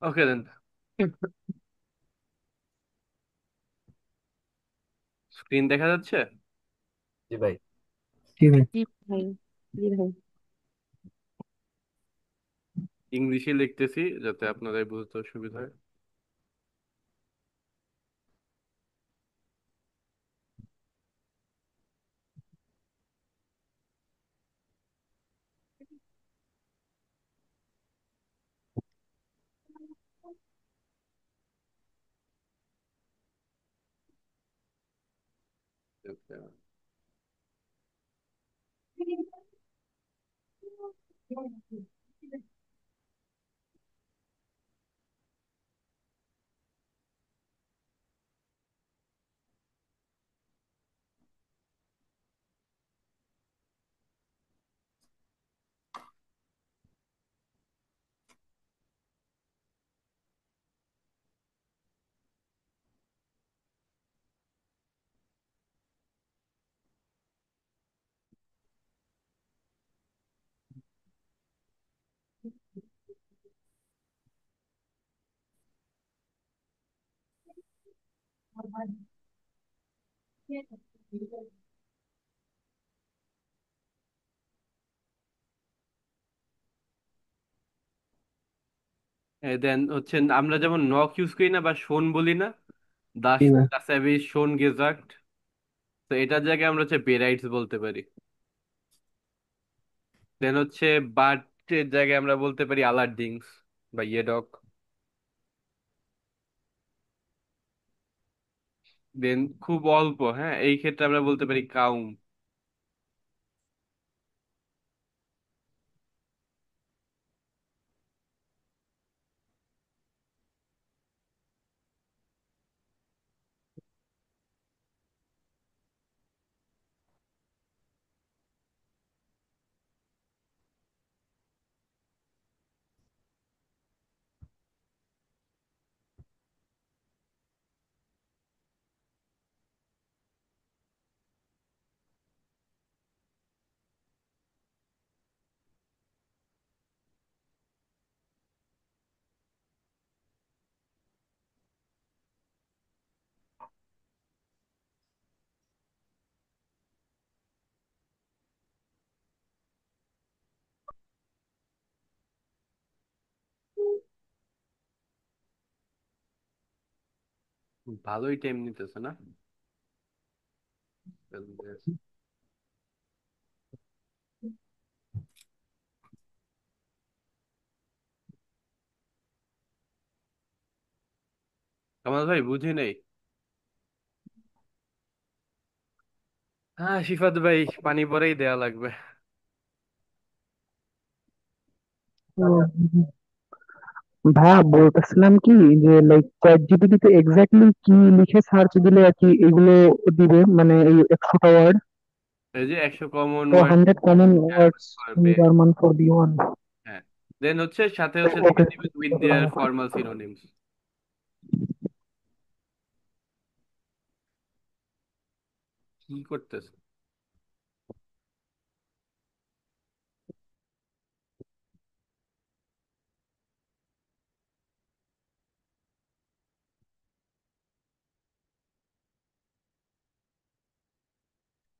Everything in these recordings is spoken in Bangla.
ওকে দেন। স্ক্রিন দেখা যাচ্ছে? জি ভাই। জি ভাই। জি ভাই। জি ভাই। ইংলিশে লিখতেছি যাতে আপনাদের বুঝতে সুবিধা হয়। দেন হচ্ছে আমরা যেমন নক ইউজ করি না বা শোন বলি না, দাস জি ভাই। das habe ich schon gesagt। তো এটার জায়গায় আমরা হচ্ছে বেরাইটস বলতে পারি। দেন হচ্ছে বাট এর জায়গায় আমরা বলতে পারি আলারডিংস বা ইয়েডক। দেন খুব অল্প, হ্যাঁ, এই ক্ষেত্রে আমরা বলতে পারি কাউম। ভালোই টাইম নিতেছে না? কামাল ভাই বুঝি নেই। হ্যাঁ শিফাত ভাই, পানি পরেই দেয়া লাগবে। তো ভাইয়া বলতেছিলাম কি, যে লাইক চ্যাট জিপিটি তে এক্স্যাক্টলি কি লিখে সার্চ দিলে আর কি এগুলো দিবে, মানে এই 100টা ওয়ার্ড। এই যে 100 কমন তো ওয়ার্ড 100 কমন ওয়ার্ডস ইন করবে। German for B one. হ্যাঁ, দেন হচ্ছে সাথে হচ্ছে দিয়ে ওকে। দিবেন উইথ দেয়ার ফর্মাল সিনোনিমস। কি করতেছে?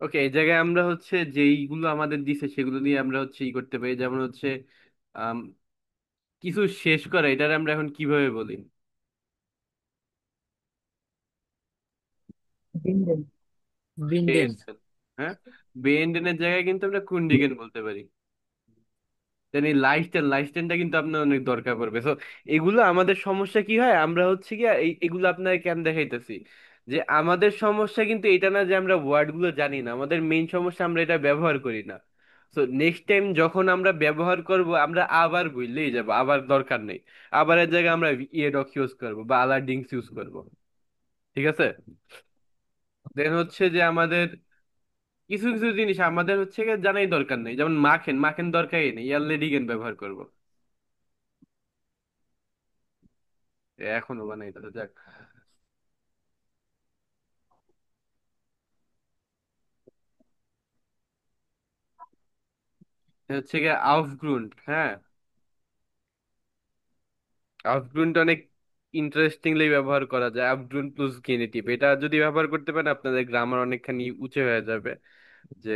ওকে, এই জায়গায় আমরা হচ্ছে যেইগুলো আমাদের দিছে সেগুলো দিয়ে আমরা হচ্ছে ই করতে পারি, যেমন হচ্ছে আম, কিছু শেষ করা, এটার আমরা এখন কিভাবে বলি? বিন্দেন। বিন্ডেন। বেন্ড। হ্যাঁ, বেন্ডেনের জায়গায় কিন্তু আমরা কুন্ডিগেন বলতে পারি। দেন এই লাইস্টেন, লাইস্টেনটা কিন্তু আপনার অনেক দরকার পড়বে। তো এগুলো আমাদের সমস্যা কি হয়, আমরা হচ্ছে কি এগুলো আপনার কেন দেখাইতেছি যে আমাদের সমস্যা কিন্তু এটা না যে আমরা ওয়ার্ড গুলো জানি না, আমাদের মেইন সমস্যা আমরা এটা ব্যবহার করি না। তো নেক্সট টাইম যখন আমরা ব্যবহার করব আমরা আবার ভুললেই যাব, আবার দরকার নেই। আবার এর জায়গায় আমরা ইয়েডক ইউজ করবো বা আলারডিংস ইউজ করব। ঠিক আছে? দেন হচ্ছে যে আমাদের কিছু কিছু জিনিস আমাদের হচ্ছে গিয়ে জানাই দরকার নেই, যেমন মাখেন, মাখেন দরকারই নেই, ইয়ারলেডিকেন ব্যবহার করব। এখনো বানাইতেছে, যাক। এ হচ্ছে গিয়ে আউফগ্রুন্ড, হ্যাঁ। আউটগ্রুন্ট অনেক ইন্টারেস্টিংলি ব্যবহার করা যায়, আউটগ্রুন্ট প্লাস গেনিটিভ, এটা যদি ব্যবহার করতে পারেন আপনাদের গ্রামার অনেকখানি উঁচু হয়ে যাবে। যে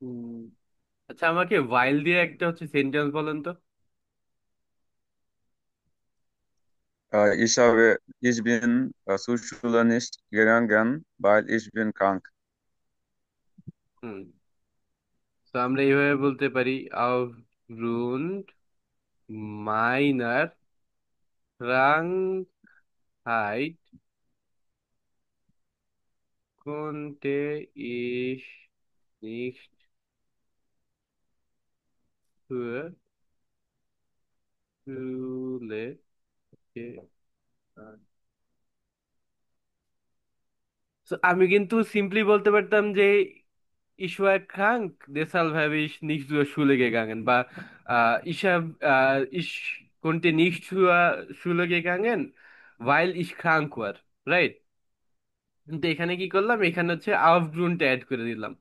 উম, আচ্ছা, আমাকে ভাইল দিয়ে একটা হচ্ছে সেন্টেন্স বলেন তো। Ich bin zur Schule nicht gegangen, weil ich bin krank. হুম, তো আমরা এইভাবে বলতে পারি, আউটগ্রুন্ট minor Krankheit konnte ich nicht für Schule gehen. So, আমি কিন্তু সিম্পলি বলতে পারতাম যে ich war krank, deshalb habe ich nicht zur Schule gegangen, বা ich konnte nicht zur Schule gegangen, weil ich krank war, right? কিন্তু এখানে কি করলাম, এখানে হচ্ছে আউটগ্রুন্ট অ্যাড করে দিলাম।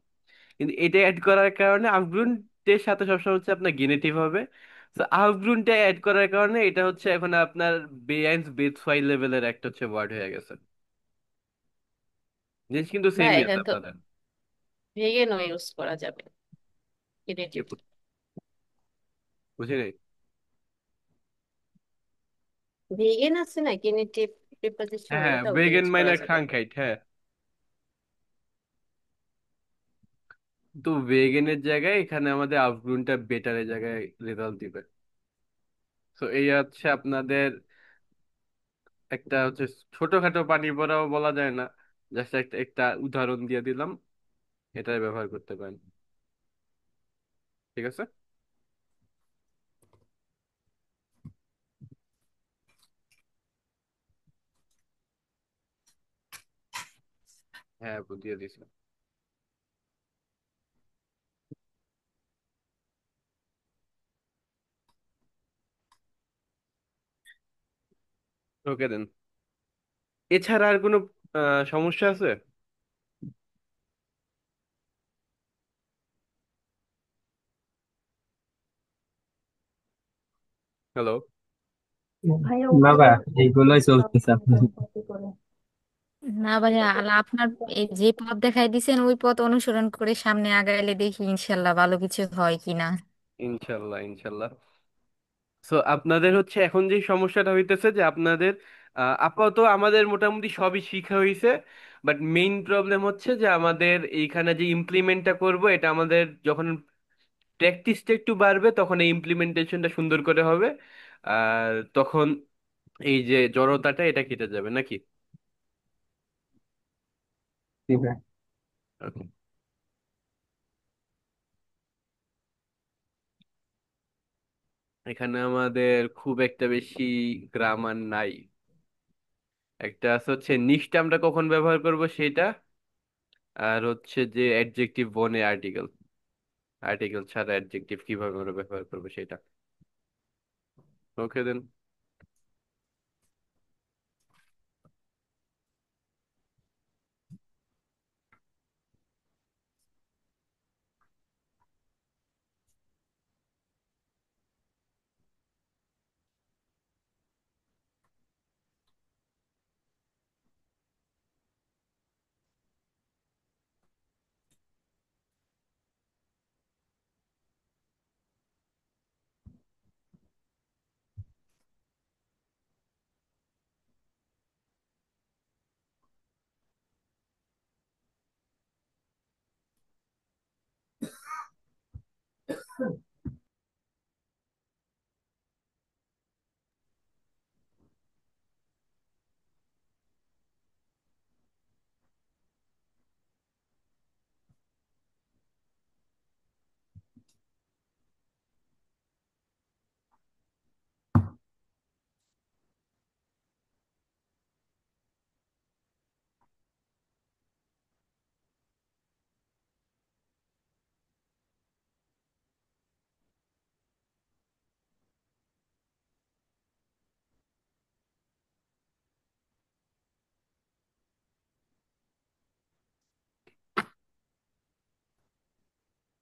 কিন্তু এটা অ্যাড করার কারণে আউটগ্রুন্টের সাথে সবসময় হচ্ছে আপনার গেনেটিভ হবে। তো আউটগ্রুন্টে অ্যাড করার কারণে এটা হচ্ছে এখন আপনার বেআইনস বেথওয়াই লেভেলের একটা হচ্ছে ওয়ার্ড হয়ে গেছে। জিনিস কিন্তু ভাই সেমই আছে এখানে তো আপনাদের। ভেগানও ইউজ করা যাবে কি ক্রিয়েটিভ। বুঝি নাই। ভেগান আছে না ক্রিয়েটিভ হ্যাঁ প্রিপোজিশন, হ্যাঁ, ওটাও তো বেগেন ইউজ করা মাইনার যাবে। খানকাইট, হ্যাঁ। তো বেগেনের জায়গায় এখানে আমাদের আউটগ্রুনটা বেটারের জায়গায় রেজাল্ট দিবে। তো এই হচ্ছে আপনাদের একটা হচ্ছে ছোটখাটো পানি পড়াও বলা যায় না, জাস্ট একটা একটা উদাহরণ দিয়ে দিলাম, এটাই ব্যবহার করতে পারেন। ঠিক আছে। হ্যাঁ, দিয়ে দিছি। ওকে দেন। এছাড়া আর কোনো সমস্যা আছে? হ্যালো? না ভাই, এইগুলোই চলতেছে আপনার। না ভাইয়া, আপনার এই যে পথ দেখাই দিছেন ওই পথ অনুসরণ করে সামনে আগাইলে দেখি ইনশাল্লাহ ভালো কিছু হয় কিনা। ইনশাল্লাহ ইনশাল্লাহ। সো আপনাদের হচ্ছে এখন যে সমস্যাটা হইতেছে যে আপনাদের আপাতত আমাদের মোটামুটি সবই শিখা হয়েছে, বাট মেইন প্রবলেম হচ্ছে যে আমাদের এইখানে যে ইমপ্লিমেন্টটা করব, এটা আমাদের যখন প্র্যাকটিসটা একটু বাড়বে তখন এই ইমপ্লিমেন্টেশনটা সুন্দর করে হবে। আর তখন এই যে জড়তাটা এটা কেটে যাবে নাকি? জি ভাই। Okay. এখানে আমাদের খুব একটা বেশি গ্রামার নাই। একটা আছে হচ্ছে নিশ্চয় আমরা কখন ব্যবহার করব সেটা, আর হচ্ছে যে অ্যাডজেক্টিভ বনে আর্টিকেল, আর্টিকেল ছাড়া অ্যাডজেক্টিভ কিভাবে আমরা ব্যবহার করবো সেটা। ওকে দেন।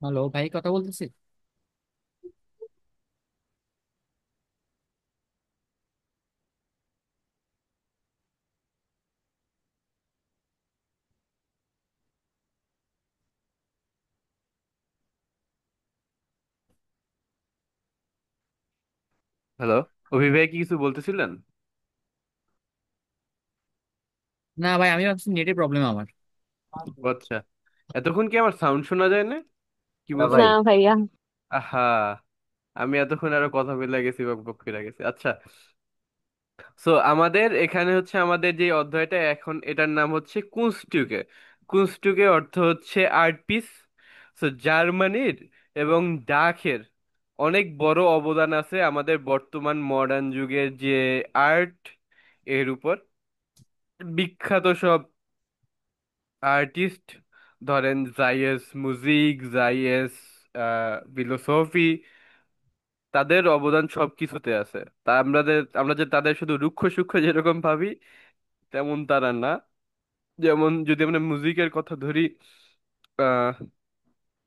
হ্যালো ভাই, কথা বলতেছি। হ্যালো, অভি ভাই কি কিছু বলতেছিলেন? না ভাই, আমি ভাবছি নেটের প্রবলেম আমার। ও আচ্ছা, এতক্ষণ কি আমার সাউন্ড শোনা যায় না? কি না বলছেন? ভাই। না ভাইয়া। আহা, আমি এতক্ষণ আরো কথা বলে গেছি, বক বক করে গেছি। আচ্ছা, সো আমাদের এখানে হচ্ছে আমাদের যে অধ্যায়টা এখন, এটার নাম হচ্ছে কুনস্টুকে। কুনস্টুকে অর্থ হচ্ছে আর্ট পিস। সো জার্মানির এবং ডাচের অনেক বড় অবদান আছে আমাদের বর্তমান মডার্ন যুগের যে আর্ট এর উপর। বিখ্যাত সব আর্টিস্ট, ধরেন জাইয়েস মুজিক, জাইয়েস ফিলোসফি, তাদের অবদান সব কিছুতে আছে। তা আমরা যে তাদের শুধু রুক্ষ সূক্ষ্ম যেরকম ভাবি, তেমন তারা না। যেমন যদি আমরা মিউজিকের কথা ধরি, আহ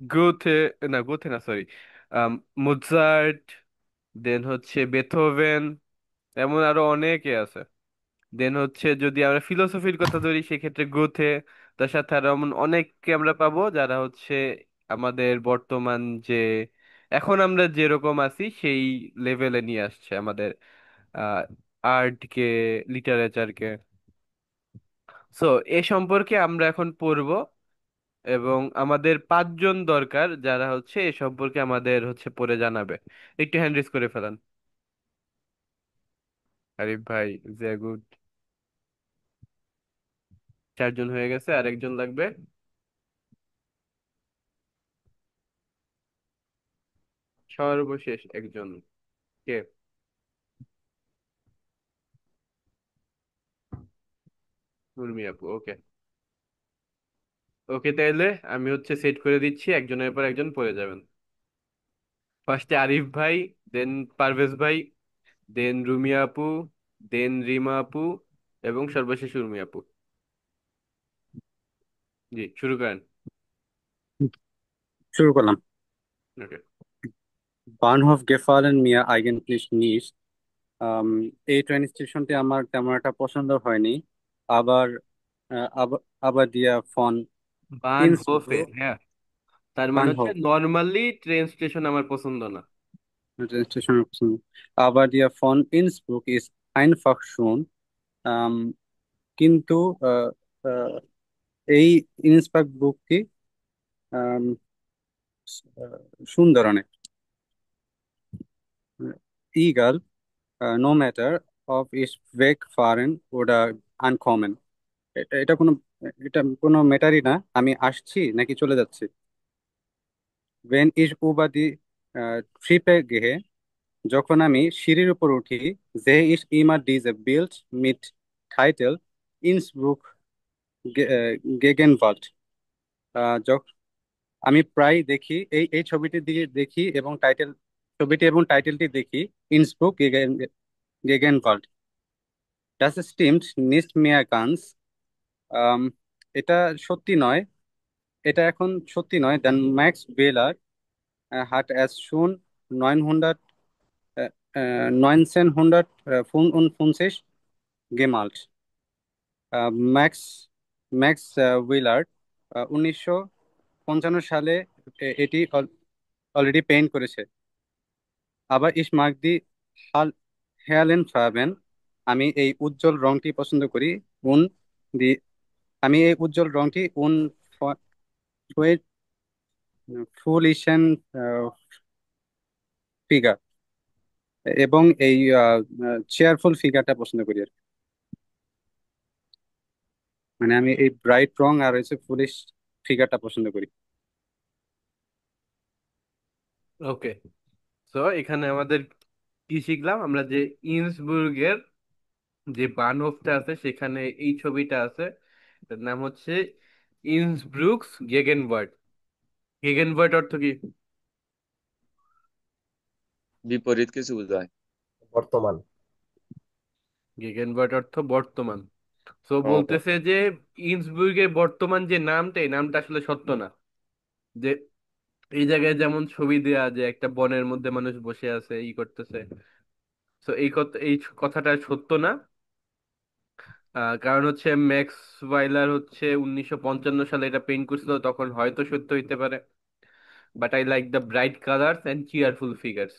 গোথে, গোথে না, সরি, মোৎসার্ট, দেন হচ্ছে বেথোভেন, এমন আরো অনেকে আছে। দেন হচ্ছে যদি আমরা ফিলোসফির কথা ধরি, সেক্ষেত্রে গোথে, তার সাথে আরো এমন অনেককে আমরা পাবো যারা হচ্ছে আমাদের বর্তমান যে, এখন আমরা যেরকম আছি সেই লেভেলে নিয়ে আসছে আমাদের আহ আর্টকে, লিটারেচারকে। সো এ সম্পর্কে আমরা এখন পড়বো, এবং আমাদের পাঁচজন দরকার যারা হচ্ছে এ সম্পর্কে আমাদের হচ্ছে পড়ে জানাবে। একটু হ্যান্ড রেজ করে ফেলান। আরিফ ভাই, যে গুড, চারজন হয়ে গেছে, আর একজন লাগবে। সর্বশেষ একজন কে? উর্মি আপু, ওকে। ওকে, তাইলে আমি হচ্ছে সেট করে দিচ্ছি, একজনের পর একজন পড়ে যাবেন। ফার্স্টে আরিফ ভাই, দেন পারভেজ ভাই, দেন রুমিয়া আপু, দেন রিমা আপু, এবং সর্বশেষ উর্মি আপু। জি, শুরু করেন। শুরু করলাম। ওকে। বার্নহোফ গেফালেন মিয়া আইগেনফিশ নিস। আম, এই ট্রেন স্টেশনটি আমার তেমন একটা পছন্দ হয়নি। আবার আবার দিয়া ফন বান হোফেন, ইন্সব্রুক। হ্যাঁ। তার মানে হচ্ছে বার্নহোফ নর্মালি ট্রেন স্টেশন আমার পছন্দ না। ট্রেন স্টেশনের পছন্দ। আবার দিয়া ফন ইন্সব্রুক ইজ আইনফাখ শুন। আম, কিন্তু আহ, আহ, এই ইন্সব্রুকটি আম, সুন্দর অনেক। ইগাল নো ম্যাটার অফ ইস ওয়েক ফারেন ওডা আনকমন। এটা এটা কোনো এটা কোনো ম্যাটারই না, আমি আসছি নাকি চলে যাচ্ছি। ওয়েন ইজ উবা দি ট্রিপে গেহে, যখন আমি সিঁড়ির উপর উঠি। জে ইস ইমার ডিজে বিল্ড মিট টাইটেল ইন্সব্রুক গেগেনওয়াল্ড। আমি প্রায় দেখি এই এই ছবিটির দিকে দেখি এবং টাইটেলটি দেখি ইন্সব্রুক গেগেনওয়াল্ড। ডাস স্টিমড নিস্ট মেয়ার গানস। এটা সত্যি নয়, এটা এখন সত্যি নয়। দেন ম্যাক্স বেলার hat es schon 900, 1965 gemalt. Max max wheeler 1955 সালে এটি অলরেডি পেইন্ট করেছে। আবার ইস মার্ক দি হেয়ালেন ফাবেন। আমি এই উজ্জ্বল রংটি পছন্দ করি। উন দি আমি এই উজ্জ্বল রংটি উন ফুলিশেন ফিগার, এবং এই চেয়ারফুল ফিগারটা পছন্দ করি আর কি। মানে আমি এই ব্রাইট রং আর হচ্ছে ফুলিশ ফিগারটা পছন্দ করি। ওকে, তো এখানে আমাদের কি শিখলাম আমরা, যে ইন্সবুর্গের যে বানহোফটা আছে সেখানে এই ছবিটা আছে। এটার নাম হচ্ছে ইন্সব্রুকস গেগেনবার্ট। গেগেনবার্ট অর্থ কি? বিপরীত কিছু বোঝায়। বর্তমান। গেগেনবার্ট অর্থ বর্তমান। তো ও, বলতেছে যে ইন্সবুর্গের বর্তমান যে নামটা, এই নামটা আসলে সত্য না। যে এই জায়গায় যেমন ছবি দেয়া যে একটা বনের মধ্যে মানুষ বসে আছে ই করতেছে। তো এই কথাটা সত্য না। কারণ হচ্ছে ম্যাক্স ওয়াইলার হচ্ছে 1955 সালে এটা পেইন্ট করছিল, তখন হয়তো সত্য হইতে পারে। But I like the bright colours and cheerful figures.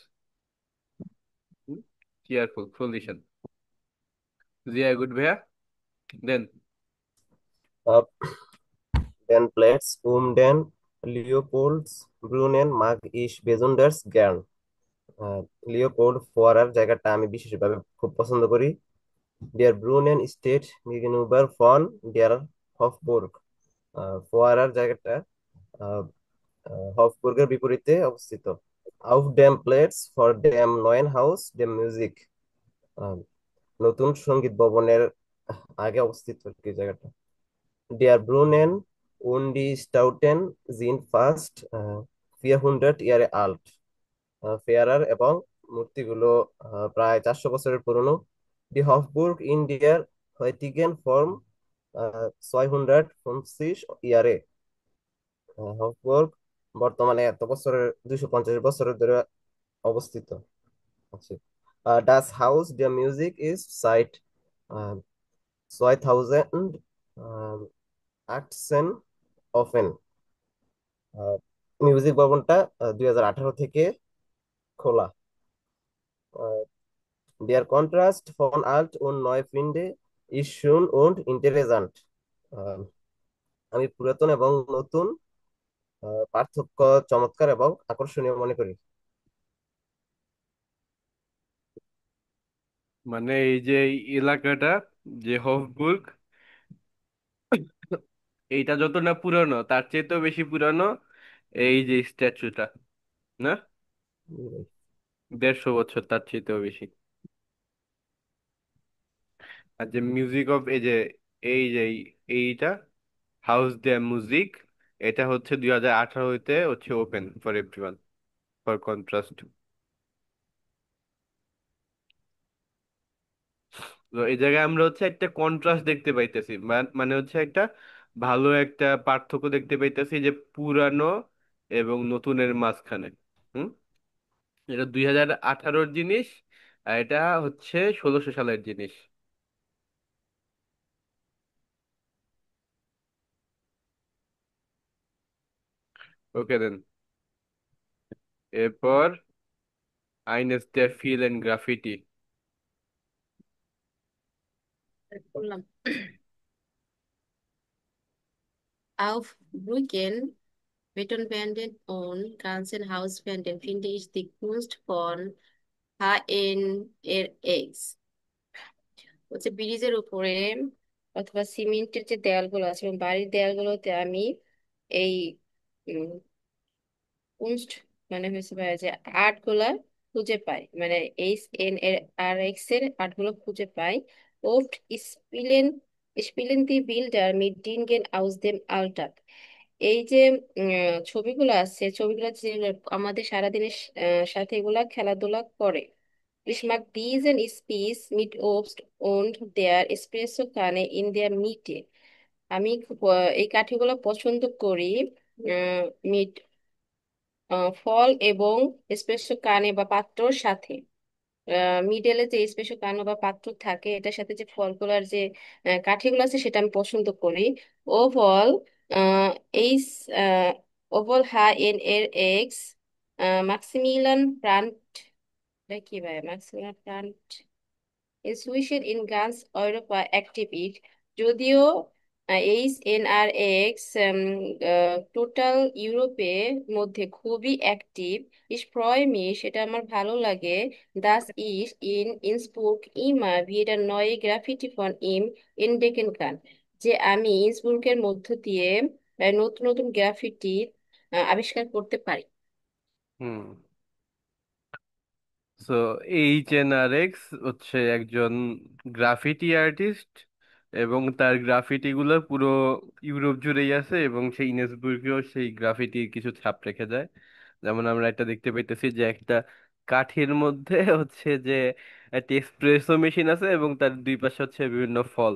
Cheerful solution. জিয়া গুড ভাইয়া। দেন Uh, den Platz um den Leopoldsbrunnen mag ich besonders gern. Leopold ফোয়ারার জায়গাটা আমি বিশেষভাবে খুব পছন্দ করি। ডিয়ার ব্রুনেন স্টেট gegenüber von der Hofburg. ফোয়ারার জায়গাটা আহ, হফবুর্গের বিপরীতে অবস্থিত। auf dem Platz vor dem neuen Haus dem Musik. আহ, নতুন সঙ্গীত ভবনের আগে অবস্থিত আর কি জায়গাটা। Der Brunnen und die Stauden sind fast 400 Jahre alt. ফেয়ারার এবং মূর্তিগুলো প্রায় 400 বছরের পুরনো। ডি হফবুর্গ ইন ডিয়ার হেutigen ফর্ম 250 ইয়ারে। হফবুর্গ বর্তমানে এত বছরের 250 বছরের ধরে অবস্থিত আছে। ডাস হাউস দ্য মিউজিক ইজ সাইট 2018 ওপেন। মিউজিক ভবনটা 2018 থেকে খোলা। Der Kontrast von alt und neu finde ich schön und interessant. আহ, আমি পুরাতন এবং নতুন পার্থক্য চমৎকার এবং আকর্ষণীয় মনে করি। মানে এই যে এই এলাকাটা, যে হফবুর্গ, এইটা যত না পুরানো তার চেয়ে তো বেশি পুরানো এই যে স্ট্যাচুটা, না? 150 বছর তার চেয়েতেও বেশি। আর যে মিউজিক অফ এইটা হাউস দ্য মিউজিক, এটা হচ্ছে 2018 হইতে হচ্ছে open for everyone, for contrast. তো এই জায়গায় আমরা হচ্ছে একটা কন্ট্রাস্ট দেখতে পাইতেছি, মানে হচ্ছে একটা ভালো একটা পার্থক্য দেখতে পাইতেছি যে পুরানো এবং নতুনের মাঝখানে। হুম। এটা 2018-র জিনিস, আর এটা হচ্ছে 1600 সালের জিনিস। ওকে দেন। এরপর আইনেস ডে ফিল এন্ড গ্রাফিটি। করলাম। Auf Brücken, Betonwänden und ganzen Hauswänden finde ich die Kunst von HNRX। হচ্ছে ব্রিজের উপরে অথবা সিমেন্টের যে দেয়ালগুলো আছে এবং বাড়ির দেয়ালগুলোতে আমি এই কুনস্ট মানে হয়েছে ভাই যে আর্ট গুলা খুঁজে পাই, মানে HNRX এর আর্ট গুলো খুঁজে পাই। ওফট স্পিলেন দি বিল্ডার মিট ডিনগেন আউস দেম আল্টাক। এই যে ছবিগুলো আছে, ছবিগুলো যে আমাদের সারাদিনের সাথে এগুলা খেলাধুলা করে। Ich mag diesen Spieß mit Obst und der Espressokanne in der Mitte। আমি এই কাঠিগুলো পছন্দ করি মিট ফল এবং এসপ্রেসো কানে বা পাত্রর সাথে। মিডলে যে এসপ্রেসো কানো বা পাত্র থাকে এটার সাথে যে ফলগুলার যে কাঠিগুলো আছে সেটা আমি পছন্দ করি। ওভল এই ওভল হা এন এর এক্স ম্যাক্সিমিলান প্রান্ট, এটা কি ভাই ম্যাক্সিমিলান প্রান্ট ইনসুইশন ইন গানস ইউরোপা অ্যাক্টিভ ইট। যদিও HNRX টোটাল ইউরোপে মধ্যে খুবই অ্যাক্টিভ। Ich freue mich, এটা আমার ভালো লাগে, dass ich in Innsbruck immer wieder neue Graffiti von ihm entdecken kann। যে আমি ইন্সবুর্গের মধ্য দিয়ে নতুন নতুন গ্রাফিটি আবিষ্কার করতে পারি। হুম। সো HNRX হচ্ছে একজন গ্রাফিটি আর্টিস্ট, এবং তার গ্রাফিটি গুলো পুরো ইউরোপ জুড়েই আছে, এবং সেই ইনেসবুর্গেও সেই গ্রাফিটির কিছু ছাপ রেখে যায়। যেমন আমরা একটা দেখতে পাইতেছি যে একটা কাঠির মধ্যে হচ্ছে যে একটা এসপ্রেসো মেশিন আছে, এবং তার দুই পাশে হচ্ছে বিভিন্ন ফল।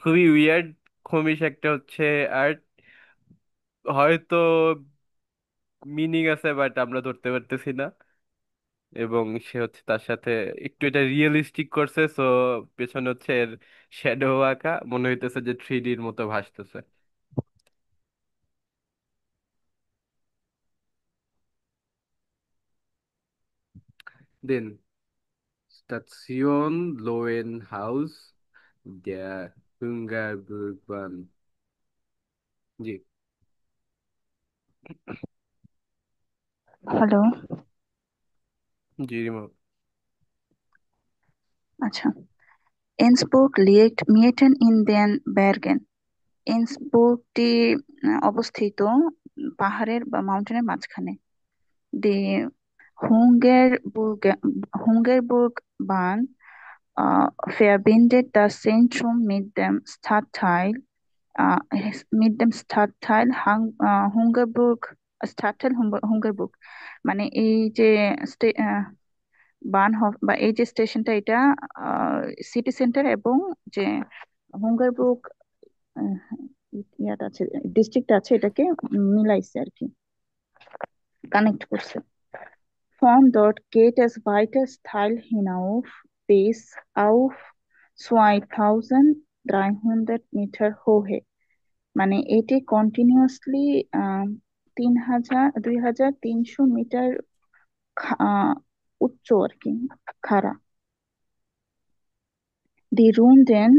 খুবই উইয়ার্ড খমিস একটা হচ্ছে আর্ট। হয়তো মিনিং আছে বাট আমরা ধরতে পারতেছি না। এবং সে হচ্ছে তার সাথে একটু এটা রিয়েলিস্টিক করছে, সো পেছনে হচ্ছে এর শ্যাডো আঁকা, মনে হইতেছে যে 3Dর মতো ভাসতেছে। দেন স্টেশন লোয়েনহাউস der Hungerburgbahn। জি। হ্যালো। জি রিমো। আচ্ছা, ইন্সব্রুক লিয়েট মিয়েটেন ইন দেন বার্গেন। ইন্সব্রুকটি অবস্থিত পাহাড়ের বা মাউন্টেনের মাঝখানে। দি হুঙ্গেরবুর্গ হুঙ্গেরবুর্গ বান verbindet das Zentrum mit dem Stadtteil Hungerburg, Stadtteil Hungerburg। মানে এই যে বার্নহফ বা এই যে স্টেশনটা, এটা সিটি সেন্টার এবং যে হুঙ্গারবুক ইয়াটা আছে, ডিস্ট্রিক্ট আছে, এটাকে মিলাইছে আর কি, কানেক্ট করছে। Von dort geht es weiter steil hinauf bis auf 2300 মিটার হোহে। মানে এটি কন্টিনিউয়াসলি 2300 মিটার উচ্চ আর কি, খাড়া। দি রুন্ডেন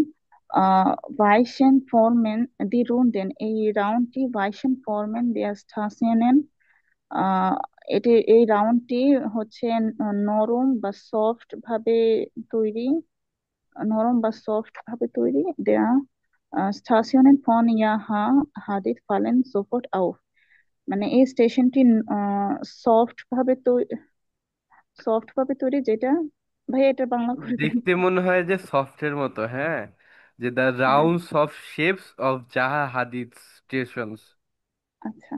দি রুন্ডেন এই রাউন্ডটি ভাইসেন ফরমেন দেয়ার স্টাসিয়ানেন। আহ এই রাউন্ডটি হচ্ছে নরম বা সফট ভাবে তৈরি, দেয়া স্টাসিয়নের ফন ইয়াহা হাদিদ ফালেন সোফট আউফ। মানে এই স্টেশনটি সফট ভাবে তৈরি, যেটা, ভাই এটা বাংলা করে দেন। দেখতে মনে হয় যে সফটের মতো, হ্যাঁ, যে দ্য হ্যাঁ, rounds of shapes of Zaha Hadid stations. আচ্ছা।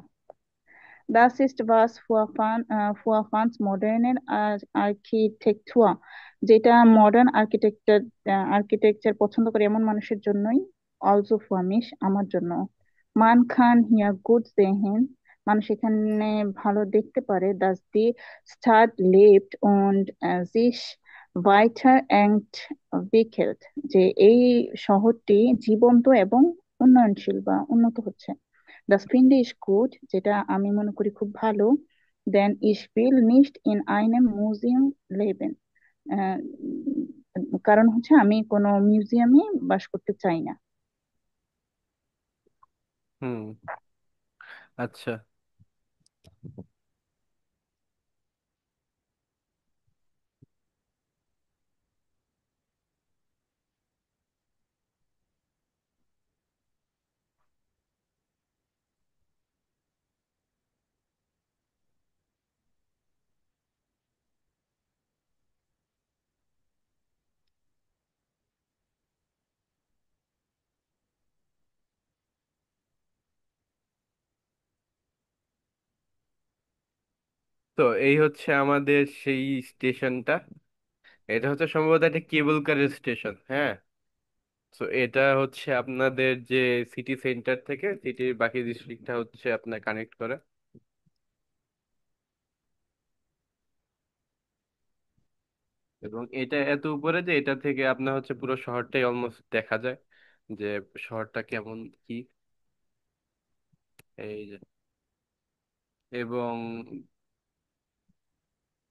Das ist was für Fans modernen Architektur, যেটা মডার্ন আর্কিটেকচার পছন্দ করে এমন মানুষের জন্যই। অলসো für mich, আমার জন্য। মান খান হিয়া গুড sehen, মানুষ এখানে ভালো দেখতে পারে। dass die Stadt lebt und sich weiterentwickelt, যে এই শহরটি জীবন্ত এবং উন্নয়নশীল বা উন্নত হচ্ছে। Das finde ich gut, যেটা আমি মনে করি খুব ভালো। Denn ich will nicht in einem Museum leben. আহ, কারণ হচ্ছে আমি কোনো মিউজিয়ামে বাস করতে চাই না। হুম। আচ্ছা। তো এই হচ্ছে আমাদের সেই স্টেশনটা। এটা হচ্ছে সম্ভবত একটা কেবল কারের স্টেশন, হ্যাঁ। তো এটা হচ্ছে আপনাদের যে সিটি সেন্টার থেকে সিটির বাকি ডিস্ট্রিক্টটা হচ্ছে আপনার কানেক্ট করে। এবং এটা এত উপরে যে এটা থেকে আপনার হচ্ছে পুরো শহরটাই অলমোস্ট দেখা যায়, যে শহরটা কেমন কি। এই যে, এবং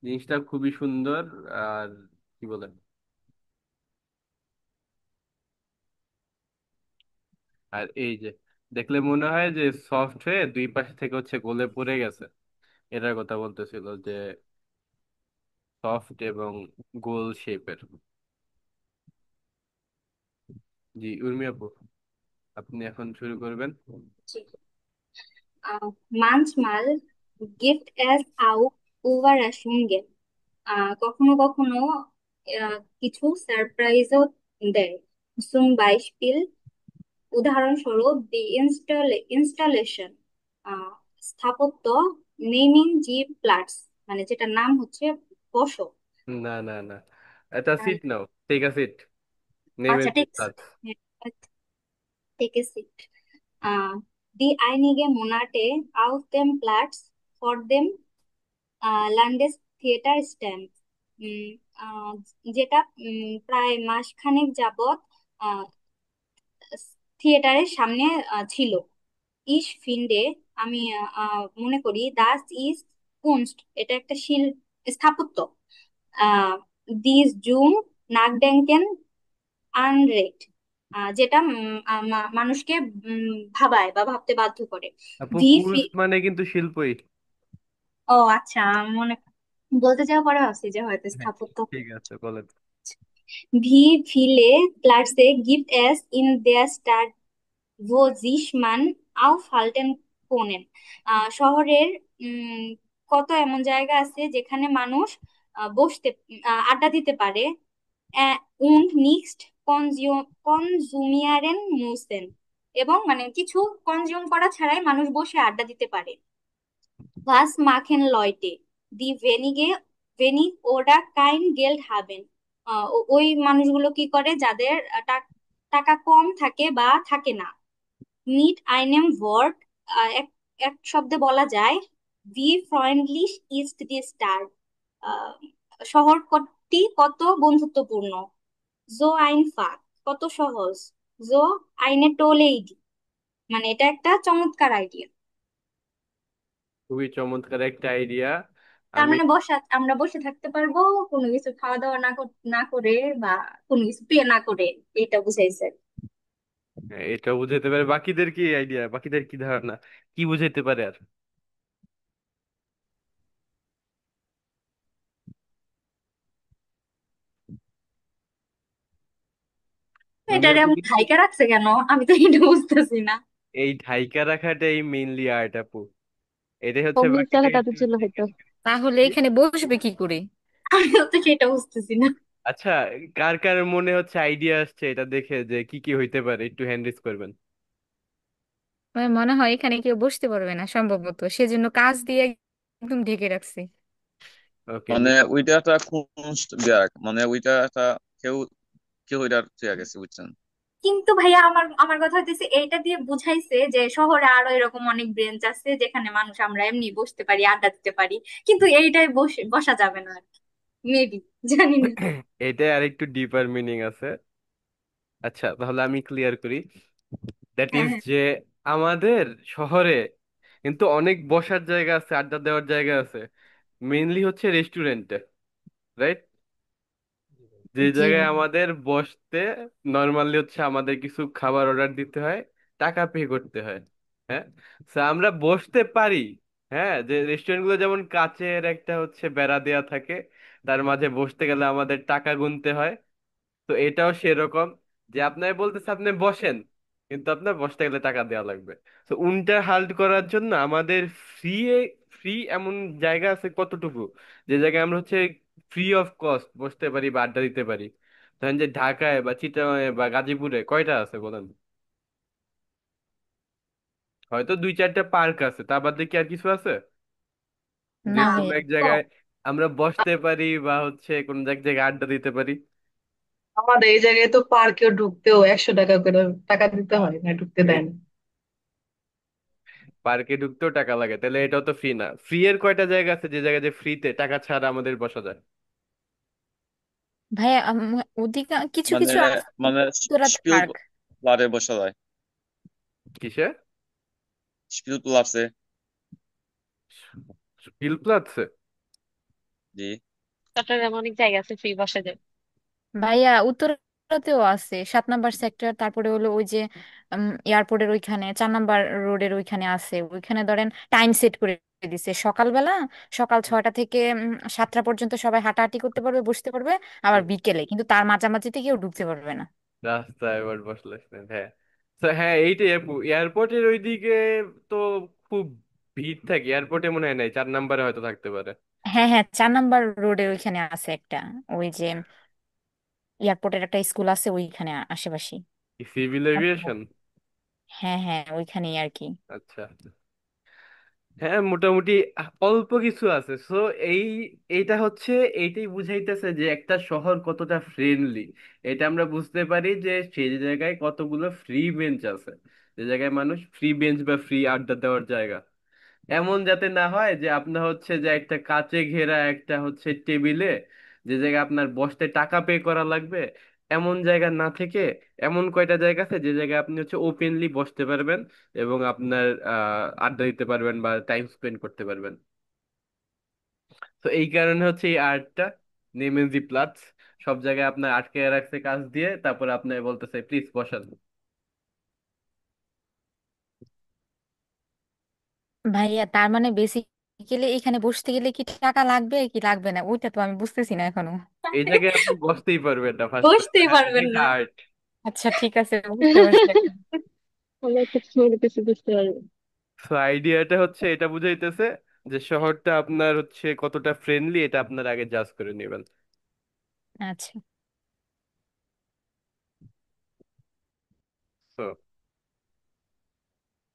জিনিসটা খুবই সুন্দর। আর কি বলে, আর এই যে দেখলে মনে হয় যে সফট হয়ে দুই পাশে থেকে হচ্ছে গলে পড়ে গেছে। এটার কথা বলতেছিল যে সফট এবং গোল শেপের। জি উর্মি আপু, আপনি এখন শুরু করবেন। Manchmal gibt es auch Überraschungen. কখনো কখনো কিছু সারপ্রাইজও দেয়। zum Beispiel, উদাহরণস্বরূপ দি ইনস্টলেশন, স্থাপত্য, নেমিং জি প্লাটস, মানে যেটার নাম হচ্ছে বসো। না না না, এটা আহ, sit now, take a seat, নেম আচ্ছা এর ঠিক আছে। প্লাস। Take a seat. Die einige Monate auf dem Platz vor dem Landestheater stand, উম, আহ, যেটা প্রায় মাসখানেক যাবত থিয়েটারের সামনে ছিল। ইস ফিন্ডে, আমি মনে করি দাস ইজ কুনস্ট, এটা একটা স্থাপত্য। দিস জুম নাকডেঙ্কেন আনরেক্ট, যেটা মানুষকে ভাবায় বা ভাবতে বাধ্য করে। আপু ভি ফি কুলস মানে কিন্তু শিল্পই। ও আচ্ছা, মনে বলতে যাওয়া পরে ভাবছি যে হয়তো হ্যাঁ, স্থাপত্য। ঠিক আছে বলেন। Wie viele Plätze gibt es in der Stadt, wo sich man aufhalten können? শহরের উম, কত এমন জায়গা আছে যেখানে মানুষ বসতে আড্ডা দিতে পারে। Und nicht konsumieren müssen, এবং মানে কিছু কনজিউম করা ছাড়াই মানুষ বসে আড্ডা দিতে পারে। Was machen Leute, die wenig oder kein Geld haben? ওই মানুষগুলো কি করে যাদের টাকা কম থাকে বা থাকে না। Mit einem Wort, এক এক শব্দে বলা যায়, wie freundlich ist die Stadt? আহ, শহরটি কত বন্ধুত্বপূর্ণ। So einfach, কত সহজ। So eine tolle Idee, মানে এটা একটা চমৎকার আইডিয়া। খুবই চমৎকার একটা আইডিয়া। তার আমি মানে আমরা বসে থাকতে পারবো, কোনো কিছু খাওয়া দাওয়া না করে বা কোনো কিছু পে না করে, এটা বুঝাইছে। হ্যাঁ, এটা বুঝাইতে পারে। বাকিদের কি আইডিয়া, বাকিদের কি ধারণা, কি বুঝাইতে পারে আর? দুনিয়ার এটারে এমন বুকে ঢাইকা রাখছে কেন, আমি তো এটা বুঝতেছি না। এই ঢাইকা রাখাটাই মেইনলি আর্ট আপু। এটাই হচ্ছে অমনি বাকিটা চালাটা তো একটু ছিল হয়তো। technical। তাহলে কি? এখানে বসবে কি করে? আমিও তো সেটা বুঝতেছি না। আচ্ছা, কার কার মনে হচ্ছে আইডিয়া আসছে এটা দেখে যে কি কি হইতে পারে, একটু হ্যান্ড রেজ করবেন। আমার মনে হয় এখানে কেউ বসতে পারবে না সম্ভবত, সেজন্য কাজ দিয়ে একদম ঢেকে রাখছে। ওকে। মানে ওইটা একটা কুনস্টwerk, মানে ওইটা একটা কেউ কেউ ওইটা ঠিক গেছে, বুঝছেন? কিন্তু ভাইয়া, আমার আমার কথা হইতেছে এইটা দিয়ে বুঝাইছে যে শহরে আরো এরকম অনেক ব্রেঞ্চ আছে যেখানে মানুষ আমরা এমনি বসতে পারি, আড্ডা দিতে পারি, কিন্তু এইটাই বসা যাবে না আর কি, মেবি, জানি না। এটা আর একটু ডিপার মিনিং আছে। আচ্ছা, তাহলে আমি ক্লিয়ার করি। দ্যাট হ্যাঁ, ইজ হ্যাঁ। যে আমাদের শহরে কিন্তু অনেক বসার জায়গা আছে, আড্ডা দেওয়ার জায়গা আছে। মেইনলি হচ্ছে রেস্টুরেন্টে, রাইট? যে জি জায়গায় ভাই। আমাদের বসতে নর্মালি হচ্ছে আমাদের কিছু খাবার অর্ডার দিতে হয়, টাকা পে করতে হয়। হ্যাঁ, তো আমরা বসতে পারি। হ্যাঁ, যে রেস্টুরেন্ট গুলো যেমন কাচের একটা হচ্ছে বেড়া দেয়া থাকে, তার মাঝে বসতে গেলে আমাদের টাকা গুনতে হয়। তো এটাও সেরকম, যে আপনার বলতেছে আপনি বসেন, কিন্তু আপনার বসতে গেলে টাকা দেওয়া লাগবে। তো উনটা হাল্ট করার জন্য আমাদের ফ্রি ফ্রি এমন জায়গা আছে কতটুকু, যে জায়গায় আমরা হচ্ছে ফ্রি অফ কস্ট বসতে পারি বা আড্ডা দিতে পারি। ধরেন যে ঢাকায় বা চিটাগাঙে বা গাজীপুরে কয়টা আছে বলেন? হয়তো দুই চারটা পার্ক আছে, তা বাদে কি আর কিছু আছে যে না আহ, কোনো ভাইয়া। এক জায়গায় আমরা বসতে পারি বা হচ্ছে কোনো এক জায়গায় আড্ডা দিতে পারি? আমাদের এই জায়গায় তো পার্কেও ঢুকতেও 100 টাকা করে টাকা দিতে হয়, না ঢুকতে দেয় না। পার্কে ঢুকতেও টাকা লাগে, তাহলে এটাও তো ফ্রি না। ফ্রি এর কয়টা জায়গা আছে যে জায়গায় যে ফ্রিতে টাকা ছাড়া আমাদের বসা যায়? ভাইয়া কিছু মানে কিছু আছে, মানে উত্তরাতে স্পিল পার্ক। প্লারে বসা যায়, কিসে? স্পিল প্লাসে। হিল প্লাজা? জি। চট্টগ্রামে অনেক জায়গা আছে ফ্রি বসা যায়। ভাইয়া উত্তরাতেও আছে, 7 নাম্বার সেক্টর, তারপরে হলো ওই যে এয়ারপোর্টের ওইখানে 4 নাম্বার রোডের ওইখানে আছে। ওইখানে ধরেন টাইম সেট করে দিছে, সকালবেলা সকাল 6টা থেকে 7টা পর্যন্ত সবাই হাঁটাহাঁটি করতে পারবে, বসতে পারবে। আবার বিকেলে কিন্তু তার মাঝামাঝিতে কেউ ঢুকতে পারবে না। রাস্তায় এবার বসলে হ্যাঁ। তো হ্যাঁ, এইটাই এয়ারপোর্টের ওইদিকে তো খুব ভিড় থাকে। এয়ারপোর্টে মনে হয় নাই, 4 নম্বরে হয়তো থাকতে পারে। হ্যাঁ হ্যাঁ, 4 নাম্বার রোডের ওইখানে আছে একটা, ওই যে এয়ারপোর্টের একটা স্কুল আছে ওইখানে আশেপাশে। Civil aviation? হ্যাঁ হ্যাঁ, ওইখানেই আর কি। আচ্ছা। হ্যাঁ, মোটামুটি অল্প কিছু আছে। সো এই এইটা হচ্ছে, এইটাই বুঝাইতেছে যে একটা শহর কতটা ফ্রেন্ডলি। এটা আমরা বুঝতে পারি যে সেই জায়গায় কতগুলো ফ্রি বেঞ্চ আছে। যে জায়গায় মানুষ ফ্রি বেঞ্চ বা ফ্রি আড্ডা দেওয়ার জায়গা। এমন যাতে না হয় যে আপনার হচ্ছে যে একটা কাচে ঘেরা একটা হচ্ছে টেবিলে যে জায়গায় আপনার বসতে টাকা পে করা লাগবে, এমন জায়গা না থেকে এমন কয়টা জায়গা আছে যে জায়গায় আপনি হচ্ছে ওপেনলি বসতে পারবেন এবং আপনার আড্ডা দিতে পারবেন বা টাইম স্পেন্ড করতে পারবেন। তো এই কারণে হচ্ছে এই আর্টটা নেমেনজি প্লাটস সব জায়গায় আপনার আটকে রাখছে কাজ দিয়ে, তারপরে আপনার বলতেছে প্লিজ বসান। ভাইয়া তার মানে বেসিক্যালি এখানে বসতে গেলে কি টাকা লাগবে কি লাগবে না ওইটা তো আমি বুঝতেছি না এখনো। এই জায়গায় আপনি বসতেই পারবেন না ফার্স্ট কথা, বসতেই কারণ পারবেন এটা না। আর্ট। আচ্ছা ঠিক আছে, বুঝতে পারছি এখন। আমরা খুব স্লোলি কিছু বুঝতে পারবো। তো আইডিয়াটা হচ্ছে এটা বুঝাইতেছে যে শহরটা আপনার হচ্ছে কতটা ফ্রেন্ডলি, এটা আপনার আগে জাজ করে নেবেন। আচ্ছা। তো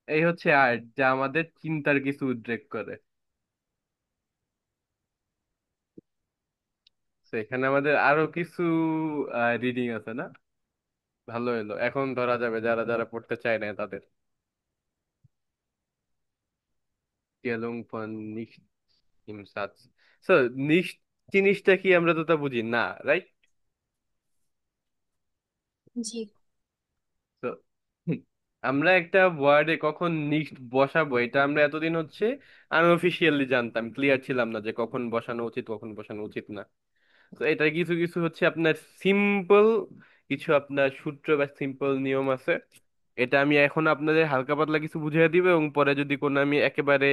এই হচ্ছে আর্ট যা আমাদের চিন্তার কিছু উদ্রেক করে। তো এখানে আমাদের আরো কিছু রিডিং আছে না, ভালো এলো, এখন ধরা যাবে যারা যারা পড়তে চায় না তাদের। Gelung von nicht im Satz. So, nicht জিনিসটা কি আমরা তো তা বুঝি না, রাইট? জি। তো আমরা একটা ওয়ার্ডে কখন নিক্সট বসাবো এটা আমরা এতদিন হচ্ছে আনঅফিসিয়ালি জানতাম, ক্লিয়ার ছিলাম না যে কখন বসানো উচিত কখন বসানো উচিত না। তো এটা কিছু কিছু হচ্ছে আপনার সিম্পল কিছু আপনার সূত্র বা সিম্পল নিয়ম আছে। এটা আমি এখন আপনাদের হালকা পাতলা কিছু বুঝিয়ে দিব, এবং পরে যদি কোনো আমি একেবারে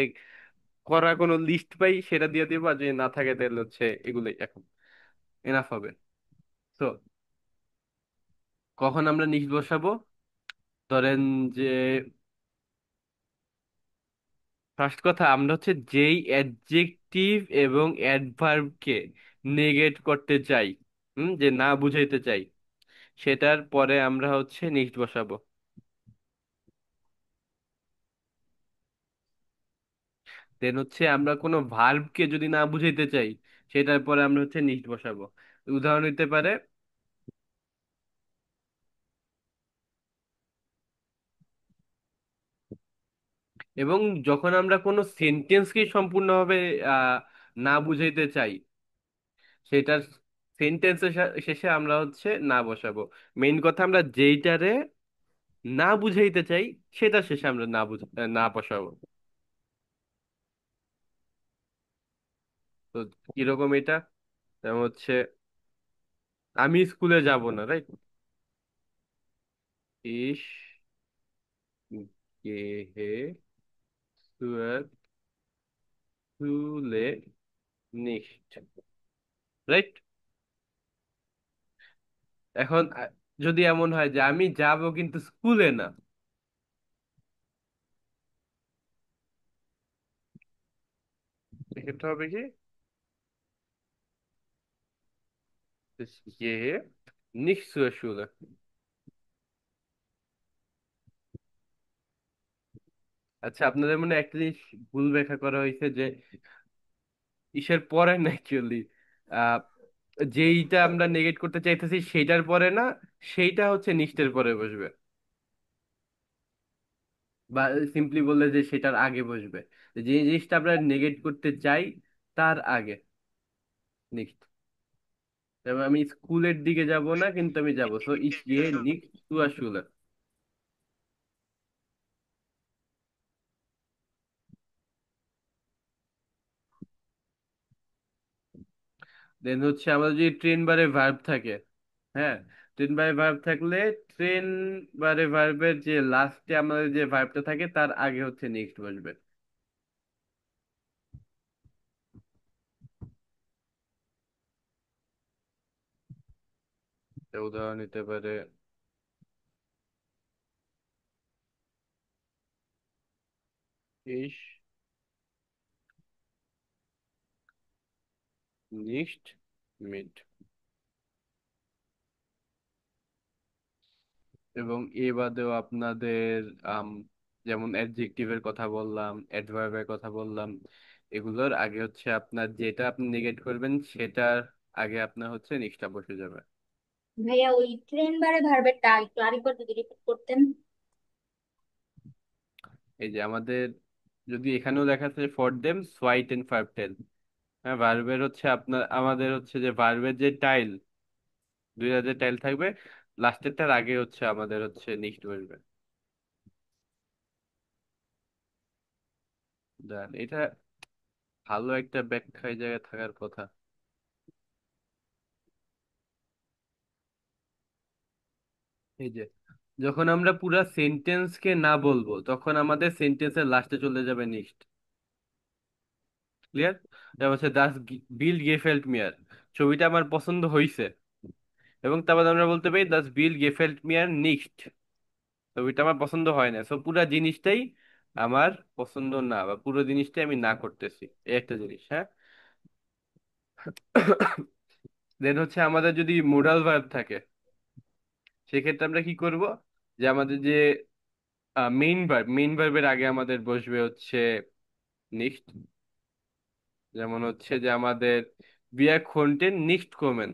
করা কোনো লিস্ট পাই সেটা দিয়ে দিব, আর যদি না থাকে তাহলে হচ্ছে এগুলোই এখন এনাফ হবে। তো কখন আমরা নিক্সট বসাবো, ধরেন যে ফার্স্ট কথা আমরা হচ্ছে যেই অ্যাডজেক্টিভ এবং অ্যাডভার্বকে নেগেট করতে চাই, যে না বুঝাইতে চাই, সেটার পরে আমরা হচ্ছে নেক্সট বসাবো। দেন হচ্ছে আমরা কোনো ভার্বকে যদি না বুঝাইতে চাই সেটার পরে আমরা হচ্ছে নেক্সট বসাবো। উদাহরণ দিতে পারে, এবং যখন আমরা কোনো সেন্টেন্সকে সম্পূর্ণভাবে আহ না বুঝাইতে চাই সেটার সেন্টেন্সের শেষে আমরা হচ্ছে না বসাবো। মেইন কথা আমরা যেইটারে না বুঝাইতে চাই সেটা শেষে আমরা না বসাবো। তো কিরকম এটা, যেমন হচ্ছে আমি স্কুলে যাব না, রাইট? ইস gehe zur Schule nicht, right? এখন যদি এমন হয় যে আমি যাব কিন্তু স্কুলে না, এটা হবে কি ich gehe nicht zur Schule। আচ্ছা, আপনাদের মনে একটা জিনিস ভুল ব্যাখ্যা করা হয়েছে যে ইসের পরে না, অ্যাকচুয়ালি আহ যেইটা আমরা নেগেট করতে চাইতেছি সেইটার পরে না, সেইটা হচ্ছে নিষ্ঠের পরে বসবে, বা সিম্পলি বললে যে সেটার আগে বসবে। যে জিনিসটা আমরা নেগেট করতে চাই তার আগে নিক্সট। যেমন আমি স্কুলের দিকে যাব না কিন্তু আমি যাব, সো ইস গিয়ে নিক্সট টু আ শুলে। দেন হচ্ছে আমাদের যদি ট্রেন বারে ভার্ব থাকে, হ্যাঁ, ট্রেন বারে ভার্ব থাকলে ট্রেন বারে ভার্বের যে লাস্টে আমাদের যে ভার্বটা থাকে তার আগে হচ্ছে নেক্সট বসবে। তো উদাহরণ নিতে পারে, ইস নিক্সট মিট। এবং এ বাদেও আপনাদের আম, যেমন অ্যাডজেক্টিভের কথা বললাম, অ্যাডভার্বের কথা বললাম, এগুলোর আগে হচ্ছে আপনার যেটা আপনি নেগেট করবেন সেটার আগে আপনার হচ্ছে নেক্সটটা বসে যাবে। ভাইয়া ওই ট্রেন বারে ভার্বেরটা একটু আরেকবার যদি রিপিট করতেন। এই যে আমাদের যদি এখানেও দেখা যাচ্ছে ফর দেম সোয়াইট এন্ড ফার্পটেল, হ্যাঁ ভার্বের হচ্ছে আপনার আমাদের হচ্ছে যে ভার্বের যে টাইল, দুইটা যে টাইল থাকবে, লাস্টেরটার আগে হচ্ছে আমাদের হচ্ছে নেক্সট বসবে। দেন এটা ভালো একটা ব্যাখ্যা এই জায়গায় থাকার কথা। এই যে যখন আমরা পুরা সেন্টেন্সকে না বলবো তখন আমাদের সেন্টেন্সের লাস্টে চলে যাবে নেক্সট। ক্লিয়ার? যেমন হচ্ছে দাস বিল্ড গেফেল্ট মিয়ার, ছবিটা আমার পছন্দ হয়েছে, এবং তারপর আমরা বলতে পারি দাস বিল্ড গেফেল্ট মিয়ার নিক্সট, ছবিটা আমার পছন্দ হয় না। সো পুরা জিনিসটাই আমার পছন্দ না, বা পুরো জিনিসটাই আমি না করতেছি, এই একটা জিনিস। হ্যাঁ, দেন হচ্ছে আমাদের যদি মোডাল ভার্ব থাকে, সেক্ষেত্রে আমরা কি করব, যে আমাদের যে মেইন ভার্বের আগে আমাদের বসবে হচ্ছে নিক্সট। যেমন হচ্ছে যে আমাদের wir konnten nicht kommen,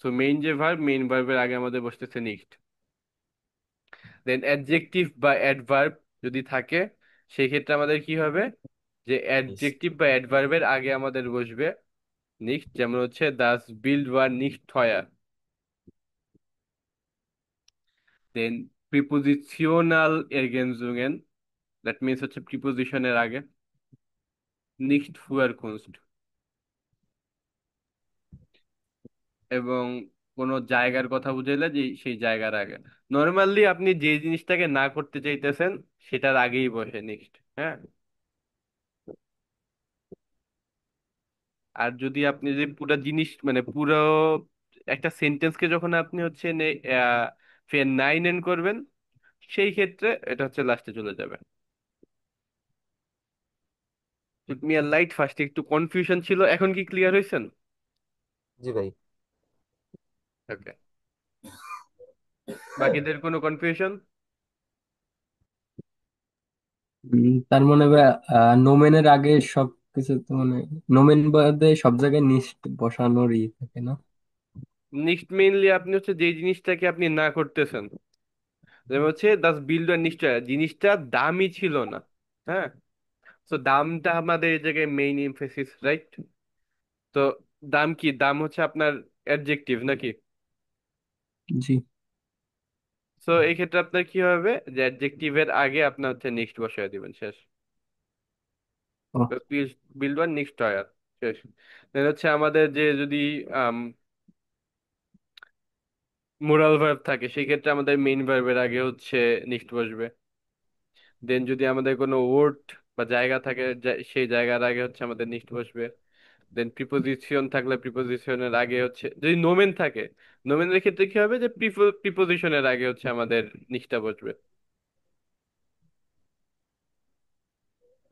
so main ভার্বের আগে আমাদের বসতেছে নিক্সট। দেন অ্যাডজেক্টিভ বা অ্যাডভার্ব যদি থাকে, সেই ক্ষেত্রে আমাদের কি হবে, যে Ist. অ্যাডজেক্টিভ বা অ্যাডভার্বের আগে আমাদের বসবে নিক্সট। যেমন হচ্ছে দাস বিল্ড ওয়ার নিক্সট হয়ার। দেন প্রিপোজিশনাল এরগেনজুঙ্গেন, দ্যাট মিনস হচ্ছে প্রিপোজিশনের আগে নিক্সট ফুয়ার কুনস্ট। এবং কোনো জায়গার কথা বুঝাইলে যে সেই জায়গার আগে, নর্মালি আপনি যে জিনিসটাকে না করতে চাইতেছেন সেটার আগেই বসে নেক্সট। হ্যাঁ, আর যদি আপনি যে পুরো জিনিস মানে পুরো একটা সেন্টেন্সকে যখন আপনি হচ্ছে ফের নাইন এন করবেন, সেই ক্ষেত্রে এটা হচ্ছে লাস্টে চলে যাবে। মিয়া লাইট ফার্স্টে একটু কনফিউশন ছিল, এখন কি ক্লিয়ার হয়েছেন? জি ভাই। ওকে, বাকিদের কোনো কনফিউশন? তার মানে নোমেনের আগে সব কিছু তো মানে নোমেন বাদে সব জায়গায় নিস্ট বসানোরই থাকে না? নেক্সট মেইনলি আপনি হচ্ছে যে জিনিসটাকে আপনি না করতেছেন, যেমন হচ্ছে দাস বিল্ড নিশ্চয় জিনিসটা দামই ছিল না। হ্যাঁ, তো দামটা আমাদের এই জায়গায় মেইন এমফেসিস, রাইট? তো দাম কি, দাম হচ্ছে আপনার অ্যাডজেক্টিভ নাকি? জি। সো এই ক্ষেত্রে আপনার কি হবে, যে অ্যাডজেক্টিভের আগে আপনার হচ্ছে নেক্সট বসায় দিবেন, শেষ। ও, বিল্ড ওয়ান নেক্সট হয় শেষ। Then হচ্ছে আমাদের যে যদি মোরাল ভার্ব থাকে, সেই ক্ষেত্রে আমাদের মেইন ভার্বের আগে হচ্ছে নেক্সট বসবে। দেন যদি আমাদের কোনো ওয়ার্ড বা জায়গা থাকে, সেই জায়গার আগে হচ্ছে আমাদের নেক্সট বসবে। দেন প্রিপোজিশন থাকলে প্রিপোজিশনের আগে হচ্ছে, যদি নোমেন থাকে, নোমেনের ক্ষেত্রে কি হবে, যে প্রিপোজিশনের আগে হচ্ছে আমাদের নেক্সটটা বসবে।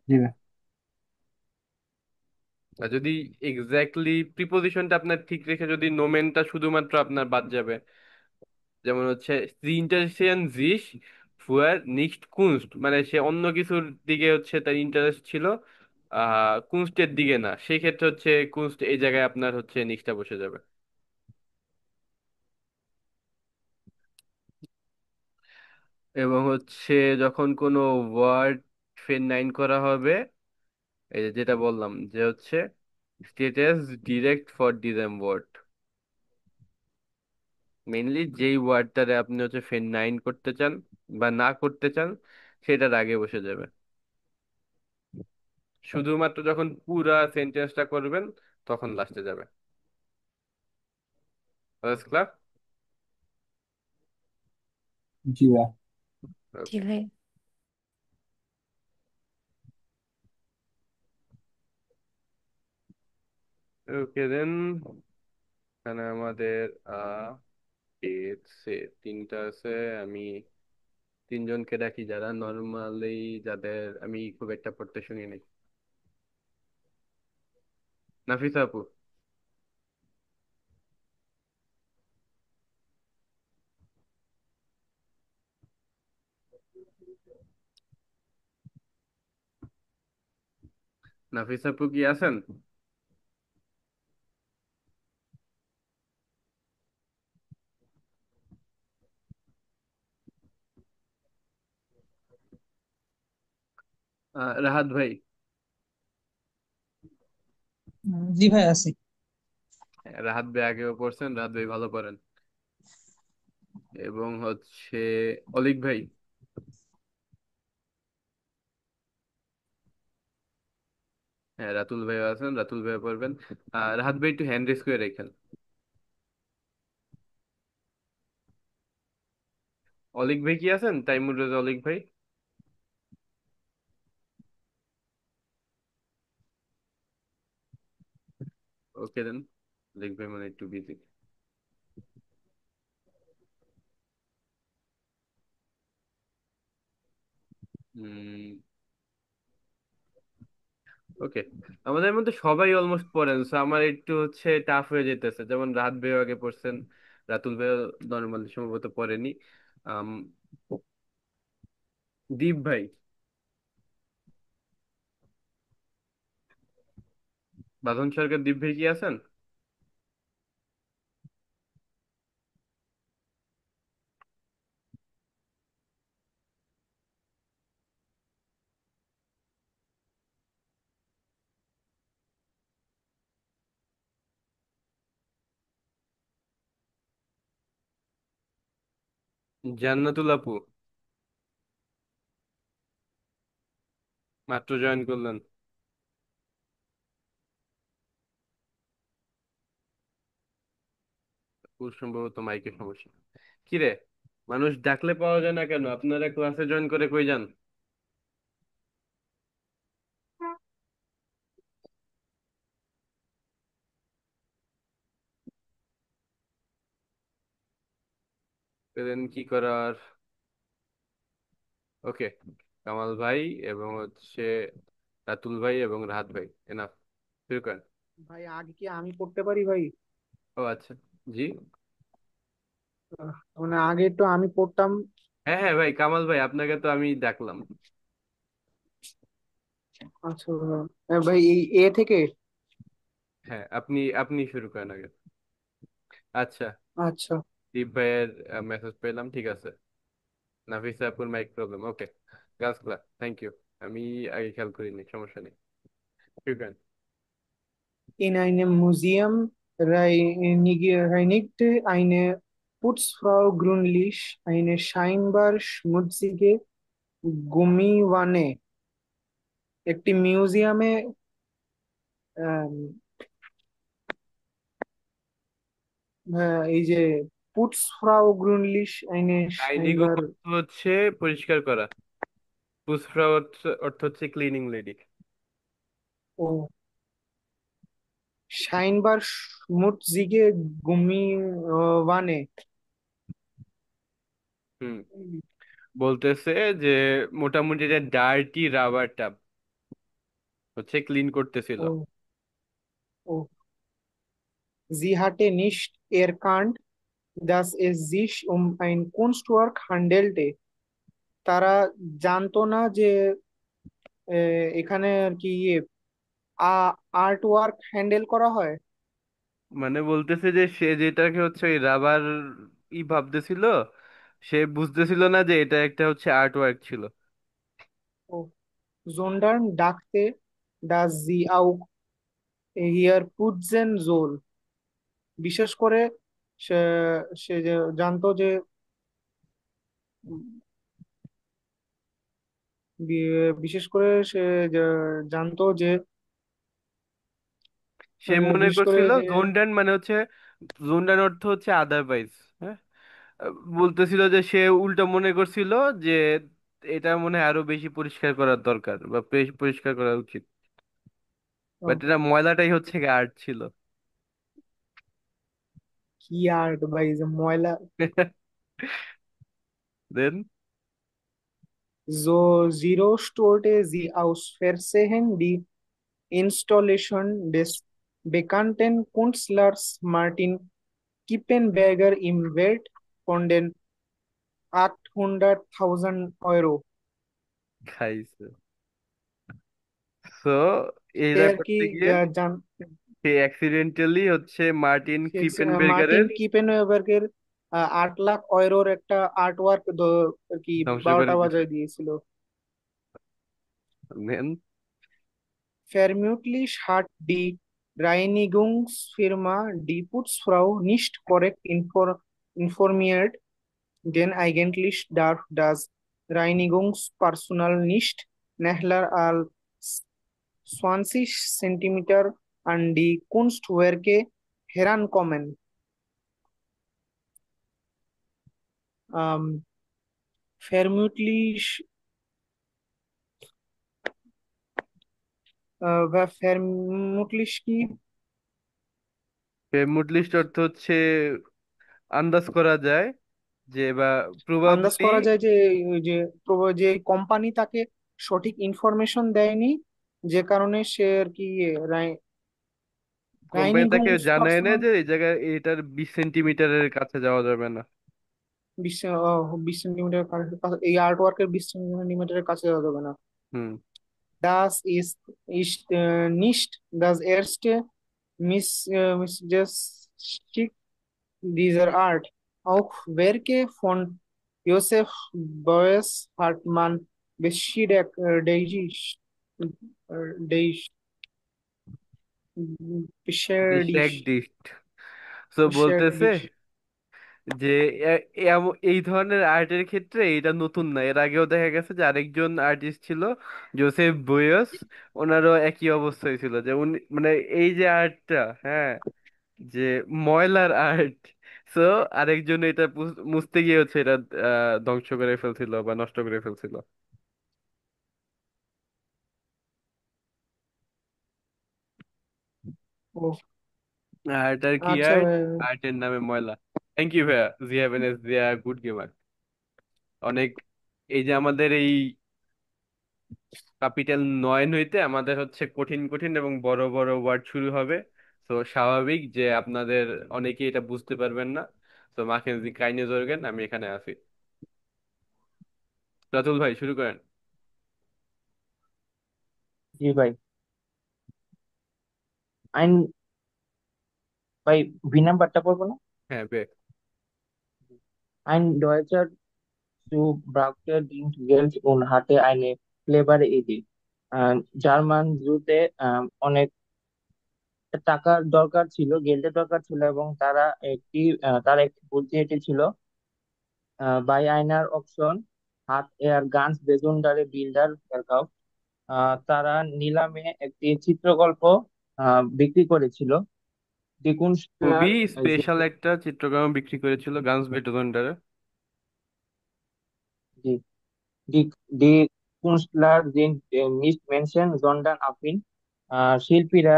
জি ভাই। আর যদি এক্স্যাক্টলি প্রিপোজিশনটা আপনার ঠিক রেখে যদি নোমেনটা শুধুমাত্র আপনার বাদ যাবে, যেমন হচ্ছে sie interessieren sich für nicht Kunst, মানে সে অন্য কিছুর দিকে হচ্ছে তার ইন্টারেস্ট ছিল, কুনস্টের দিকে না, সেই ক্ষেত্রে হচ্ছে কুনস্ট এই জায়গায় আপনার হচ্ছে নেক্সটটা বসে যাবে। এবং হচ্ছে যখন কোনো ওয়ার্ড ফের নাইন করা হবে, এই যে যেটা বললাম যে হচ্ছে স্টেটাস ডিরেক্ট ফর ডিজেম ওয়ার্ড, মেইনলি যেই ওয়ার্ডটারে আপনি হচ্ছে ফের নাইন করতে চান বা না করতে চান, সেটার আগে বসে যাবে। শুধুমাত্র যখন পুরা সেন্টেন্সটা করবেন তখন লাস্টে যাবে। ক্লার? জি ভাই। জি ভাই। ওকে দেন, এখানে আমাদের সে তিনটা আছে। আমি তিনজনকে ডাকি যারা নর্মালি, যাদের আমি খুব একটা পড়তে শুনি নাই। নাফিসা আপু, নাফিসা আপু কি আছেন? রাহাত ভাই। জি ভাই আছি। রাহাত ভাই আগেও পড়ছেন, রাহাত ভাই ভালো করেন। এবং হচ্ছে অলিক ভাই। হ্যাঁ, রাতুল ভাই আছেন, রাতুল ভাই পড়বেন। রাহাত ভাই একটু হ্যান্ড রেস করে রেখেন। অলিক ভাই কি আছেন, তাইমুর রেজা অলিক ভাই? ওকে দেন। অলিক ভাই মানে একটু বিজি। হুম। ওকে। আমাদের মধ্যে সবাই অলমোস্ট পড়েন, so আমার একটু হচ্ছে টাফ হয়ে যেতেছে। যেমন রাহাত ভাই আগে পড়ছেন, রাতুল ভাই নর্মালি সম্ভবত পড়েনি। আম, দীপ ভাই। বাঁধন সরকার, দীপ ভাই কি আছেন? জান্নাতুল আপু মাত্র জয়েন করলেন। খুব সম্ভবত মাইকের সমস্যা। কিরে, মানুষ ডাকলে পাওয়া যায় না কেন? আপনারা ক্লাসে জয়েন করে কই যান? পেলেন কি করার? ওকে। কামাল ভাই এবং হচ্ছে রাতুল ভাই এবং রাহাত ভাই, এনাফ। শুরু করেন। ভাই আগে কি আমি পড়তে পারি ভাই? ও আচ্ছা। জি। মানে আগে তো আমি পড়তাম। হ্যাঁ হ্যাঁ ভাই, কামাল ভাই আপনাকে তো আমি ডাকলাম। আচ্ছা ভাই এই এ থেকে। হ্যাঁ, আপনি আপনি শুরু করেন আগে। আচ্ছা। আচ্ছা। দীপ ভাইয়ের মেসেজ পেলাম, ঠিক আছে। নাফিসা আপুর মাইক প্রবলেম, ওকে। গাছ ক্লাস, থ্যাংক ইউ। আমি আগে খেয়াল করিনি, সমস্যা নেই। শুরু করেন। In einem Museum reinigt eine Putzfrau gründlich eine scheinbar schmutzige Gummiwanne. একটি মিউজিয়ামে আম, এই যে পুটসফ্রাউ গ্রুনলিশ আইনে ডাইনিং সাইনবার। অর্থ হচ্ছে পরিষ্কার করা। পুসফ্রা অর্থ অর্থ হচ্ছে ক্লিনিং লেডি। ও সাইনবার schmutzige Gummiwanne। হুম। বলতেছে যে মোটামুটি এটা ডার্টি রাবার টাব হচ্ছে ক্লিন করতেছিল। ও ও Sie hatte nicht erkannt, dass es sich ein Kunstwerk handelte. তারা জানতো না যে এখানে আর কি আর্ট ওয়ার্ক হ্যান্ডেল করা হয়। মানে বলতেছে যে সে যেটাকে হচ্ছে ওই রাবার ভাবতেছিল, সে বুঝতেছিল না যে এটা একটা হচ্ছে আর্ট ওয়ার্ক ছিল। ও sondern dachte, dass sie auch hier putzen soll। বিশেষ করে সে সে যে জানতো যে বিশেষ করে সে যে জানতো যে সে মনে বিশেষ করে করছিল যে জোনডান মানে হচ্ছে, জোনডান অর্থ হচ্ছে আদারওয়াইজ। হ্যাঁ। বলতেছিল যে সে উল্টা মনে করছিল যে এটা মনে হয় আরো বেশি পরিষ্কার করার দরকার বা পরিষ্কার করা উচিত। বাট ও, এটা ময়লাটাই হচ্ছে আর্ট ছিল। কি আর্ট বা এই যে ময়লা। দেন। So Zero stolte sie aus Versehen die Installation des bekannten Künstlers Martin Kippenberger im Wert von den 800.000 Euro। খাইছে। তো এই সে আর কি ব্যাপারটা গিয়ে জান সে অ্যাক্সিডেন্টালি হচ্ছে মার্টিন মার্টিন কিপেনবের্গারের কিপেনবার্গের 8 লাখ ইউরোর একটা আর্ট ওয়ার্ক আর কি ধ্বংস করে 12টা দিছে। বাজায় দিয়েছিল। Then Vermutlich hat die Reinigungsfirma die Putzfrau nicht korrekt informiert, denn eigentlich darf das Reinigungspersonal nicht näher als 20 Zentimeter an die Kunstwerke herankommen. Ähm, vermutlich, vermutlich কি মুডলিস্ট অর্থ হচ্ছে আন্দাজ করা যায় যে, বা আন্দাজ প্রবাবলি করা যায় যে ওই যে যে কোম্পানি তাকে সঠিক ইনফরমেশন দেয়নি, যে কারণে সে আর কি কোম্পানি তাকে রাইনিগুংস জানায় না পার্সোনাল যে এই জায়গায় এটার 20 সেন্টিমিটারের কাছে যাওয়া যাবে না। 20 সেন্টিমিটার, এই আর্ট ওয়ার্কের 20 সেন্টিমিটারের কাছে যাওয়া যাবে না। হুম। Das ist nicht das erste Missgeschick dieser Art. Auch Werke von Joseph Beuys hat man beschädigt. Beschädigt. ডিস্ট্যাক্ট। তো বলতেছে Beschädigt. যে এই ধরনের আর্টের ক্ষেত্রে এটা নতুন না, এর আগেও দেখা গেছে যে আরেকজন আর্টিস্ট ছিল জোসেফ বোয়স, ওনারও একই অবস্থা হয়েছিল যে উনি মানে এই যে আর্টটা, হ্যাঁ, যে ময়লার আর্ট, সো আরেকজন এটা মুছতে গিয়ে হচ্ছে এটা ধ্বংস করে ফেলছিল বা নষ্ট করে ফেলছিল। ও আর্ট আর কি আচ্ছা আর্ট, ভাই। আর্টের নামে ময়লা। থ্যাংক ইউ ভাইয়া, জিয়া ভেনেস, জিয়া গুড গেমার। অনেক, এই যে আমাদের এই ক্যাপিটাল 9 হইতে আমাদের হচ্ছে কঠিন কঠিন এবং বড় বড় ওয়ার্ড শুরু হবে। তো স্বাভাবিক যে আপনাদের অনেকেই এটা বুঝতে পারবেন না। তো মাকেনজি কাইনে জর্গেন, আমি এখানে আছি। রাতুল ভাই শুরু করেন। জি ভাই। আইন ভাই, ভি নাম্বারটা পড়বো না? হ্যাঁ বে। Ein Deutscher zu brachte den Geld und hatte eine clevere Idee. German জুতে অনেক টাকার দরকার ছিল, গেল্ডের দরকার ছিল, এবং তার একটি বুদ্ধি এটি ছিল: বাই আইনার অকশন হাত এয়ার গানস বেজুন্ডারে বিল্ডার ভার্কাউট। তারা নিলামে একটি চিত্রকল্প বিক্রি করেছিল। ডিকুনস্টলার খুবই স্পেশাল একটা চিত্রকর্ম বিক্রি করেছিল guns ভেটরন্ডারে। Die, die Künstler sind nicht Menschen, sondern Affen. শিল্পীরা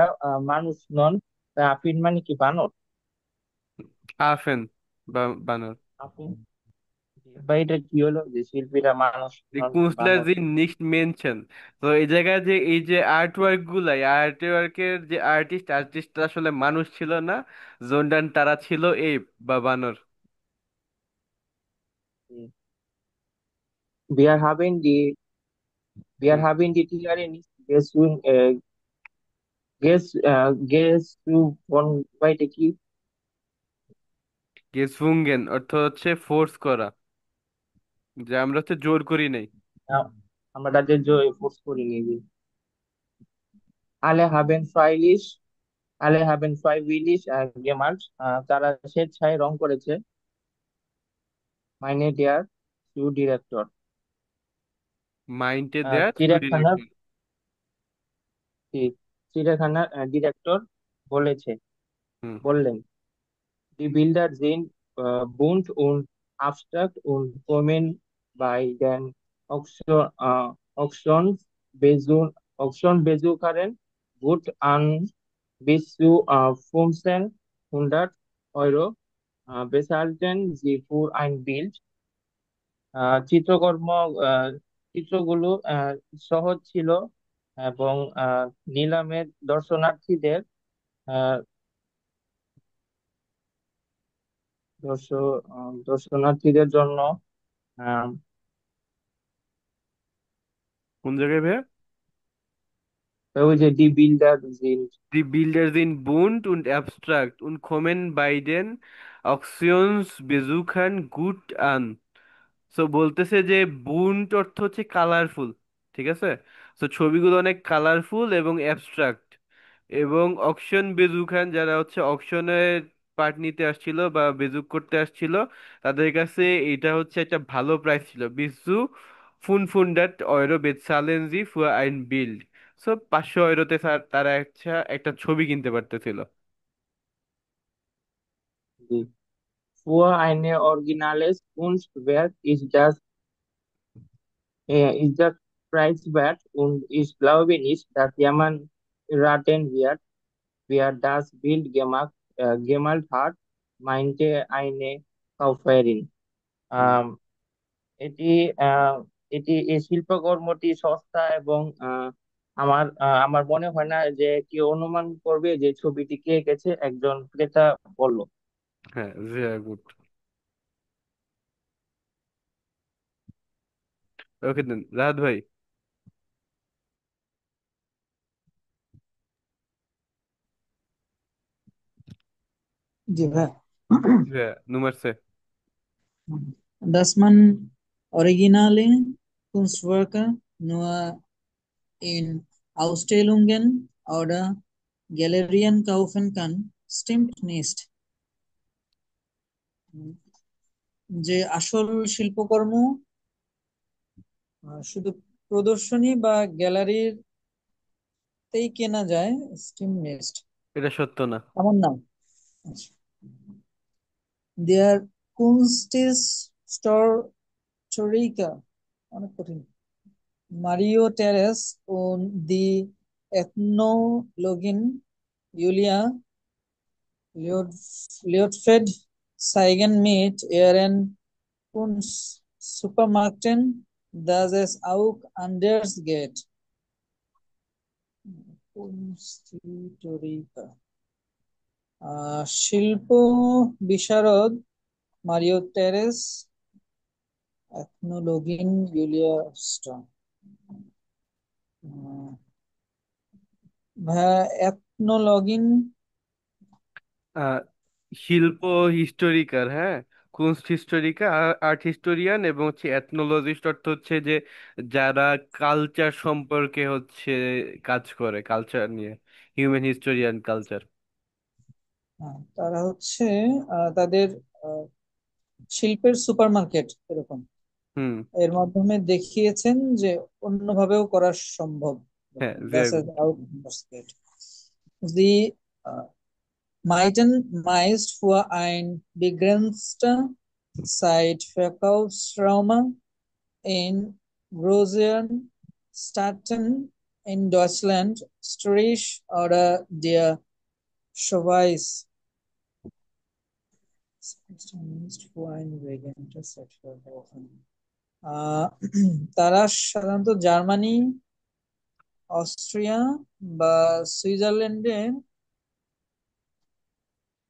মানুষ নন, তাই আফিন মানে কি, বানর? আফেন বা বানর। আফিন। বা এটা কি হলো যে শিল্পীরা মানুষ দি নন, কুনস্টলার বানর? জি নিক্সট মেনশন। তো এই জায়গায় যে এই যে আর্ট ওয়ার্ক গুলাই, আর্ট ওয়ার্কের যে আর্টিস্ট আসলে মানুষ ছিল না, জোনডান তারা ছিল এই বা বানর। হুম। Wir haben die, wir হুম। haben die Tiere nicht gezwungen, বাইটা কি? গেসভুঙ্গেন অর্থ হচ্ছে ফোর্স করা, যে আমরা হচ্ছে জোর করি নাই। আহ, আমরা তাদের ফোর্স করিনি যে। Alle haben freilich, alle haben freiwillig gemalt. তারা স্বেচ্ছায় রং করেছে। মাইনে দেয়ার টু ডিরেক্টর। মাইন্ডে দেয়ার টু চিড়িয়াখানার ডিরেক্টর। চিড়িয়াখানার ডিরেক্টর বলেছে হুম। বললেন: Die Bilder sind bunt und abstrakt und kommen bei den Auction, Auctionbesuchern gut an. Bis zu 1500 € bezahlten sie für ein Bild. চিত্রকর্ম আহ, চিত্রগুলো সহজ ছিল, এবং নিলামে দর্শনার্থীদের আহ, দর্শ দর্শনার্থীদের জন্য আহ, কোন জায়গায় ভাইয়া? ওই যে D builder Die Bilder sind bunt und abstrakt und kommen bei den Auktionsbesuchern gut an. So বলতেছে যে বুন্ট অর্থ হচ্ছে কালারফুল, ঠিক আছে? তো ছবিগুলো অনেক কালারফুল এবং অ্যাবস্ট্রাক্ট। এবং অকশন বেজু খান যারা হচ্ছে অকশনের পার্ট নিতে আসছিল বা বেজুক করতে আসছিল, তাদের কাছে এটা হচ্ছে একটা ভালো প্রাইস ছিল। বিসু ফুনফুন্ডাট অয়রো বেতসালেনজি ফুয়া আইন বিল্ড। সো 500 ইউরোতে তারা একটা ছবি কিনতে পারতেছিল। Die Für eine originales Kunstwerk ist das Preis wert und ich glaube nicht, dass jemand raten wird, wer das Bild gemalt hat, meinte eine Kauferin. হুম। আম, এটি আহ, এই শিল্পকর্মটি সস্তা এবং আমার মনে হয় না যে কেউ অনুমান করবে যে ছবিটি কে এঁকেছে, একজন ক্রেতা বলল। হ্যাঁ, ভেরি গুড। ওকে দেন রাহাত ভাই। জি ভাই। হ্যাঁ, নুমারসে। Dass man originale Kunstwerke nur in Ausstellungen oder Galerien kaufen kann, stimmt nicht. যে আসল শিল্পকর্ম শুধু প্রদর্শনী বা গ্যালারিতেই কেনা যায়, স্টিম নেস্ট এটা সত্য না। এমন না। আচ্ছা। দেয়ার কুনস্টিস স্টোরিকা, অনেক কঠিন। Mario Terrace und die Ethnologin Julia Leotfried zeigen mit ihren Kunstsupermärkten, dass es auch anders geht. Kunsthistoriker শিল্প বিশারদ মারিও টেরেস, এথনোলজিন জুলিয়া স্ট্রং। এথনোলজিন আহ, শিল্প হিস্টোরিকার, হ্যাঁ, কুনস্ট হিস্টোরিকা, আর্ট হিস্টোরিয়ান এবং হচ্ছে এথনোলজিস্ট অর্থ হচ্ছে যে যারা কালচার সম্পর্কে হচ্ছে কাজ করে, কালচার নিয়ে। Human historian culture. তারা হচ্ছে তাদের আহ, শিল্পের সুপারমার্কেট এরকম হুম। এর মাধ্যমে দেখিয়েছেন যে অন্যভাবেও করা সম্ভব। হ্যাঁ, Das very ist good. auch anders geht. Sie äh, meist für ein begrenzte Zeitverkaufsraum in größeren Städten in Deutschland, Strich oder der Schweiz. Für ein begrenztes Zeitverkaufsraum. তারা সাধারণত জার্মানি, অস্ট্রিয়া বা সুইজারল্যান্ডে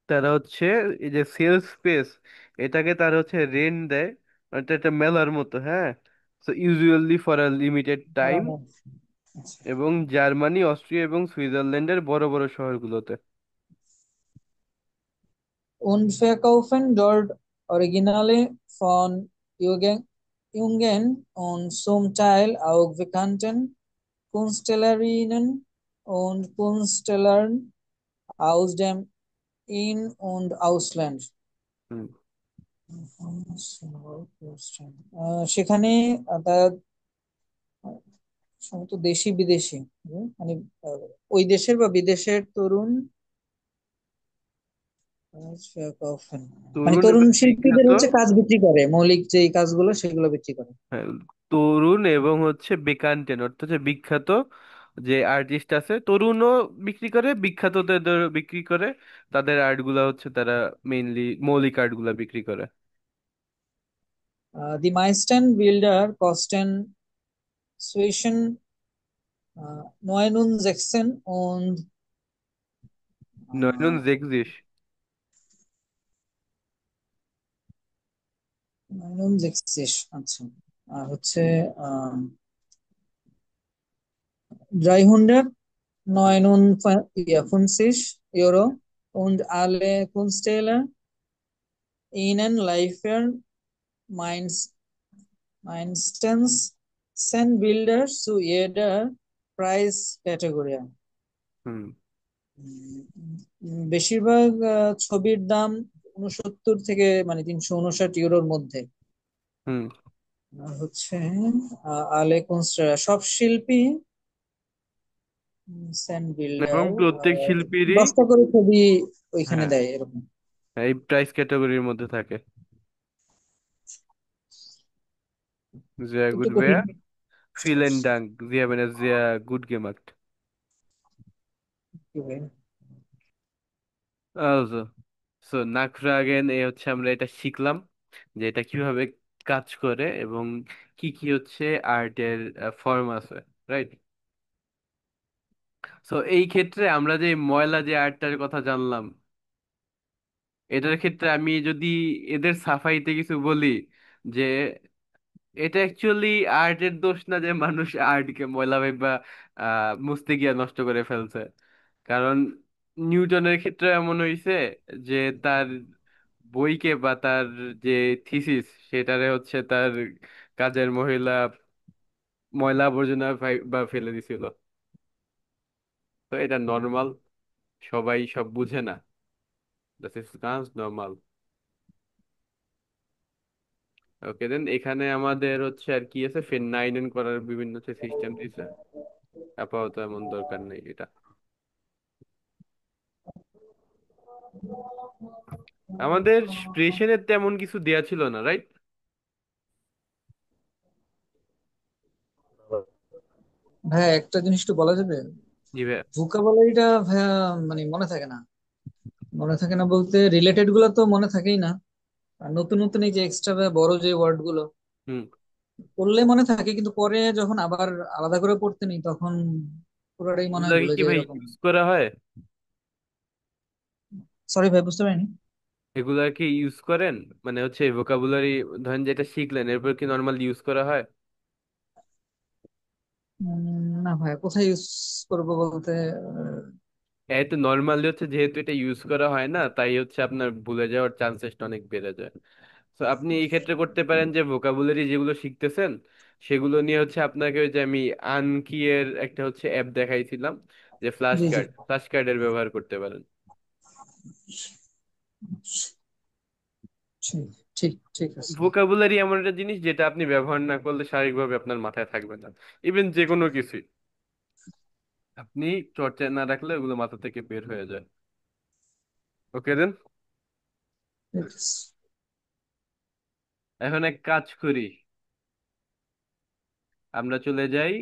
তারা হচ্ছে এই যে সেলস স্পেস, এটাকে তারা হচ্ছে রেন্ট দেয়। এটা একটা মেলার মতো, হ্যাঁ। So usually for a limited time. এবং জার্মানি, অস্ট্রিয়া এবং সুইজারল্যান্ডের বড় বড় শহরগুলোতে। und verkaufen dort Originale von Jungen und zum Teil auch bekannten Künstlerinnen und Künstlern aus dem In- und Ausland. হুম। সেখানে তারা সম্ভবত দেশি বিদেশি, মানে ওই দেশের বা বিদেশের তরুণ মানে তরুণ তরুণ এবং শিল্পীদের বিখ্যাত। হচ্ছে কাজ বিক্রি করে, মৌলিক যে কাজগুলো সেগুলো বিক্রি করে। হ্যাঁ, তরুণ এবং হচ্ছে বেকান্টেন অর্থাৎ হচ্ছে বিখ্যাত যে আর্টিস্ট আছে, তরুণও বিক্রি করে, বিখ্যাতদের বিক্রি করে। তাদের আর্ট গুলা হচ্ছে তারা মেইনলি মৌলিক আর্ট গুলা বিক্রি করে। Die meisten Bilder kosten zwischen 69 und নয়ন জেগজিস। 69, আচ্ছা, আর হচ্ছে 359 Euro und alle Kunstteile ihnen liefern meistens Sen builders to Yedar price category. হুম বেশিরভাগ ছবির দাম 69 থেকে মানে 359 ইউরোর মধ্যে। হুম। আর হচ্ছে আলে কনস্ট্রা সব শিল্পী সেন এবং বিল্ডার প্রত্যেক শিল্পীরই 10টা করে ছবি ওইখানে হ্যাঁ দেয় এরকম। এই প্রাইস ক্যাটাগরির মধ্যে থাকে। Sehr একটু gut, কঠিন। wer? Vielen Dank. Sie haben es sehr gut gemacht. কি ভাই? Also, so নাকফ্রাগেন এ হচ্ছে আমরা এটা শিখলাম যে এটা কিভাবে কাজ করে এবং কি কি হচ্ছে আর্টের ফর্ম আছে, রাইট? সো এই ক্ষেত্রে আমরা যে ময়লা যে আর্টটার কথা জানলাম, এটার ক্ষেত্রে আমি যদি এদের সাফাইতে কিছু বলি যে এটা অ্যাকচুয়ালি আর্টের দোষ না যে মানুষ আর্টকে ময়লা ভাইবা মুছতে গিয়ে নষ্ট করে ফেলছে। কারণ নিউটনের ক্ষেত্রে এমন হয়েছে যে তার বইকে বা তার যে থিসিস সেটারে হচ্ছে তার কাজের মহিলা ময়লা আবর্জনা বা ফেলে দিছিল। তো এটা নর্মাল, সবাই সব বুঝে না। দ্যাট ইজ গাছ নর্মাল। ওকে দেন এখানে আমাদের হচ্ছে আর কি আছে, ফেন 9 করার বিভিন্ন সিস্টেম দিছে, আপাতত এমন দরকার নেই এটা। আমাদের প্রেশনের তেমন কিছু দেয়া ছিল না, রাইট? ভাইয়া একটা জিনিস একটু বলা যাবে? জি ভাইয়া। ভোকাবুলারিটা ভাইয়া মানে মনে থাকে না। মনে থাকে না বলতে রিলেটেড গুলো তো মনে থাকেই না। আর নতুন নতুন এই যে এক্সট্রা বড় যে ওয়ার্ড গুলো হুম। পড়লে মনে থাকে, কিন্তু পরে যখন আবার আলাদা করে পড়তে নেই তখন পুরোটাই মনে হয় এগুলাকে ভুলে কি যায় ভাই এরকম। ইউজ করা হয়? সরি ভাই, বুঝতে পারিনি। এগুলাকে ইউজ করেন? মানে হচ্ছে ভোকাবুলারি ধরেন যেটা শিখলেন এরপর কি নর্মাল ইউজ করা হয়? না ভাই, কোথায় ইউজ করবো বলতে এই তো নর্মালি হচ্ছে যেহেতু এটা ইউজ করা হয় না তাই হচ্ছে আপনার ভুলে যাওয়ার চান্সেসটা অনেক বেড়ে যায়। তো আপনি এই ক্ষেত্রে করতে পারেন যে ভোকাবুলারি যেগুলো শিখতেছেন সেগুলো নিয়ে হচ্ছে আপনাকে ওই যে আমি আনকি এর একটা হচ্ছে অ্যাপ দেখাইছিলাম, যে ফ্ল্যাশ জি জি। কার্ড, ফ্ল্যাশ কার্ডের ব্যবহার করতে পারেন। ঠিক ঠিক ঠিক আছে। ভোকাবুলারি এমন একটা জিনিস যেটা আপনি ব্যবহার না করলে স্বাভাবিকভাবে আপনার মাথায় থাকবে না। ইভেন যে কোনো কিছুই আপনি চর্চায় না রাখলে ওগুলো মাথা থেকে বের হয়ে যায়। ওকে দেন ঠিক আছে। এখন এক কাজ করি, আমরা চলে যাই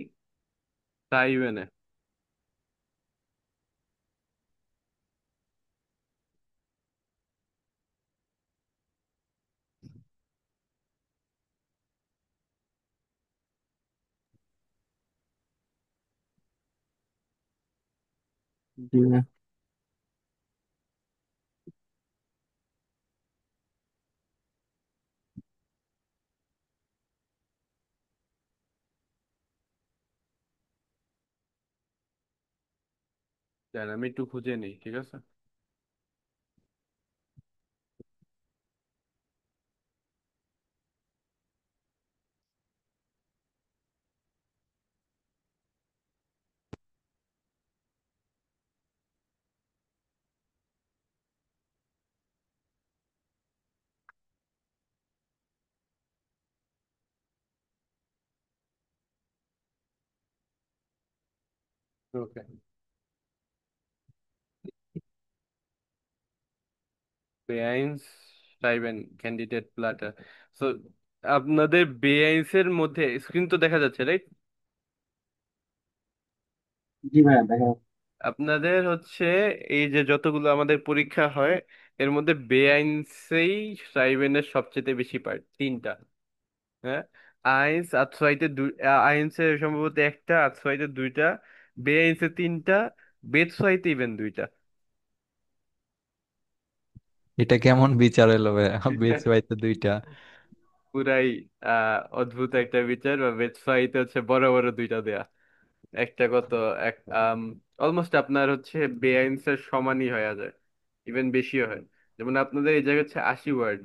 তাইওয়ানে। জি ভাইয়া। দেন আমি একটু খুঁজে নিই, ঠিক আছে? ওকে, বেআইনস টাইবেন ক্যান্ডিডেট প্লাটার। সো আপনাদের বেআইনসের মধ্যে স্ক্রিন তো দেখা যাচ্ছে, রাইট? জি ভাইয়া দেখা আপনাদের হচ্ছে এই যে যতগুলো আমাদের পরীক্ষা হয় এর মধ্যে বেআইনসেই টাইবেনের সবচেয়ে বেশি পার্ট, তিনটা। হ্যাঁ, আইনস আর্থসাইটে দুই, আইনসের সম্ভবত একটা, আর্থসাইটে দুইটা, বেআইনসে তিনটা, বেদসাইতে ইভেন দুইটা। এটা কেমন বিচার হলো ভাইয়া? বেচ বাইতে দুইটা। পুরাই অদ্ভুত একটা বিচার, বা বেদসাইতে হচ্ছে বড় বড় দুইটা দেয়া। একটা কত, এক অলমোস্ট আপনার হচ্ছে বেআইনসের সমানই হয়ে যায়, ইভেন বেশিও হয়। যেমন আপনাদের এই জায়গায় হচ্ছে 80 ওয়ার্ড,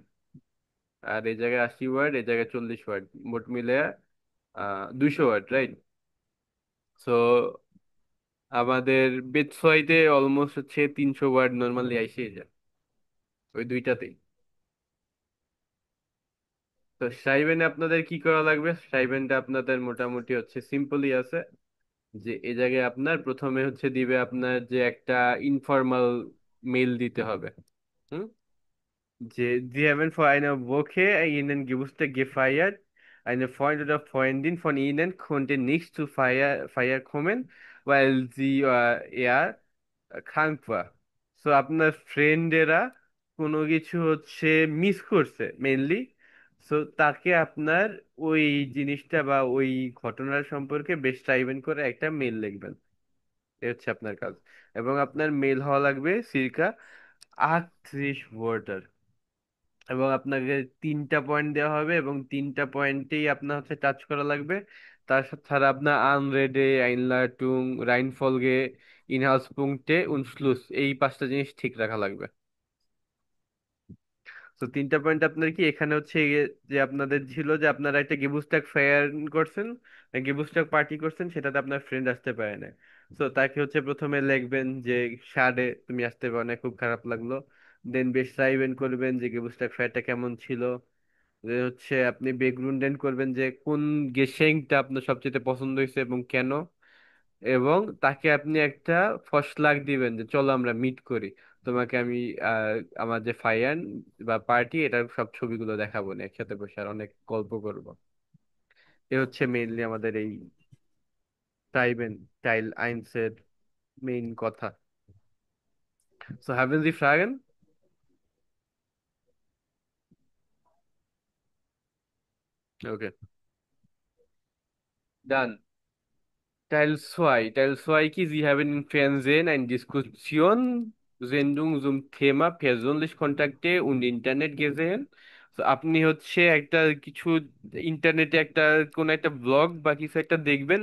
আর এই জায়গায় 80 ওয়ার্ড, এই জায়গায় 40 ওয়ার্ড, মোট মিলে 200 ওয়াট, রাইট? সো আমাদের বেডসওয়াইতে অলমোস্ট হচ্ছে 300 ওয়াট নর্মালি আইসে যায় ওই দুইটাতেই। তো সাইবেনে আপনাদের কি করা লাগবে? সাইবেনটা আপনাদের মোটামুটি হচ্ছে সিম্পলই আছে, যে এই জায়গায় আপনার প্রথমে হচ্ছে দিবে আপনার যে একটা ইনফর্মাল মেইল দিতে হবে। হুম? Sie haben vor einer Woche Ihnen gewusst gefeiert. Eine Freund oder Freundin von Ihnen konnte nicht zu Feier kommen, weil sie eher krank war. So আপনার ফ্রেন্ডেরা কোনো কিছু হচ্ছে মিস করছে মেইনলি। সো তাকে আপনার ওই জিনিসটা বা ওই ঘটনার সম্পর্কে বেশ টাইপেন করে একটা মেইল লিখবেন। এ হচ্ছে আপনার কাজ। এবং আপনার মেইল হওয়া লাগবে সিরকা 38 ওয়ার্ডের। এবং আপনাকে 3টা পয়েন্ট দেওয়া হবে এবং 3টা পয়েন্টেই আপনার হচ্ছে টাচ করা লাগবে। তার সাথে ছাড়া আপনার আনরেডে আইনলাটুং রাইনফলগে ইনহাউসমুঙ্কটে উনশ্লুস এই 5টা জিনিস ঠিক রাখা লাগবে। তো 3টা পয়েন্ট আপনার কি এখানে হচ্ছে যে আপনাদের ছিল যে আপনারা একটা গেবুস্টাক ফায়ার করছেন, গেবুস্টাক পার্টি করছেন, সেটাতে আপনার ফ্রেন্ড আসতে পারে না। তো তাকে হচ্ছে প্রথমে লিখবেন যে সাডে তুমি আসতে পারো না, খুব খারাপ লাগলো। দেন বেশরাইবেন করবেন যে গেবুস্টাক ফায়ারটা কেমন ছিল। যে হচ্ছে আপনি বেগ্রুন্ডেন করবেন যে কোন গেসেংটা আপনার সবচেয়ে পছন্দ হয়েছে এবং কেন। এবং তাকে আপনি একটা ফসলাগ দিবেন যে চলো আমরা মিট করি, তোমাকে আমি আহ, আমার যে ফাইয়ার বা পার্টি এটার সব ছবিগুলো দেখাবো না, একসাথে বসে আর অনেক গল্প করব। এ হচ্ছে মেইনলি আমাদের এই টাইবেন টাইল আইনসের মেইন কথা। সো হ্যাভেন Sie Fragen? Okay, done. Teil 2 কি Sie haben im Fernsehen eine Diskussionssendung zum Thema persönlich Kontakte und Internet gesehen? তো আপনি হচ্ছে একটা কিছু ইন্টারনেটে একটা কোন একটা ব্লগ বা কিছু একটা দেখবেন,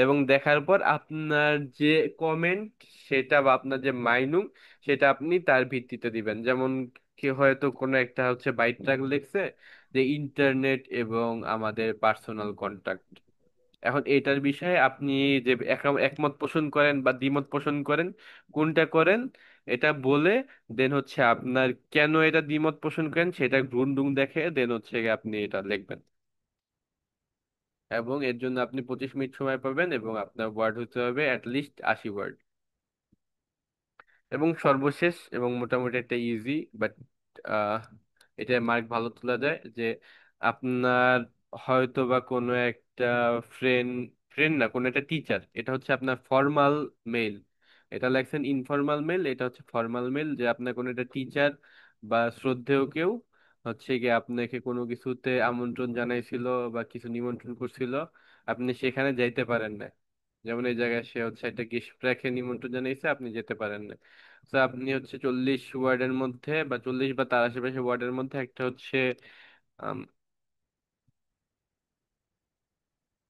এবং দেখার পর আপনার যে কমেন্ট সেটা বা আপনার যে মাইনুং সেটা আপনি তার ভিত্তিতে দিবেন। যেমন কি হয়তো কোনো একটা হচ্ছে বাইট্রাক লিখছে যে ইন্টারনেট এবং আমাদের পার্সোনাল কন্টাক্ট। এখন এটার বিষয়ে আপনি যে একমত পোষণ করেন বা দ্বিমত পোষণ করেন, কোনটা করেন এটা বলে দেন হচ্ছে আপনার কেন এটা দ্বিমত পোষণ করেন সেটা গ্রুন্ডুং দেখে দেন হচ্ছে গিয়ে আপনি এটা লিখবেন। এবং এর জন্য আপনি 25 মিনিট সময় পাবেন এবং আপনার ওয়ার্ড হতে হবে অ্যাটলিস্ট 80 ওয়ার্ড। এবং সর্বশেষ এবং মোটামুটি একটা ইজি বাট এটা মার্ক ভালো তোলা যায় যে আপনার হয়তো বা কোনো একটা ফ্রেন্ড, ফ্রেন্ড না কোনো একটা টিচার, এটা হচ্ছে আপনার ফর্মাল মেল। এটা লেখছেন ইনফর্মাল মেল, এটা হচ্ছে ফর্মাল মেল। যে আপনার কোনো একটা টিচার বা শ্রদ্ধেয় কেউ হচ্ছে গিয়ে আপনাকে কোনো কিছুতে আমন্ত্রণ জানাইছিল বা কিছু নিমন্ত্রণ করছিল, আপনি সেখানে যাইতে পারেন না। যেমন এই জায়গায় সে হচ্ছে একটা গেস্ট রেখে নিমন্ত্রণ জানাইছে, আপনি যেতে পারেন না। তো আপনি হচ্ছে 40 ওয়ার্ডের মধ্যে বা 40 বা তার আশেপাশে ওয়ার্ডের মধ্যে একটা হচ্ছে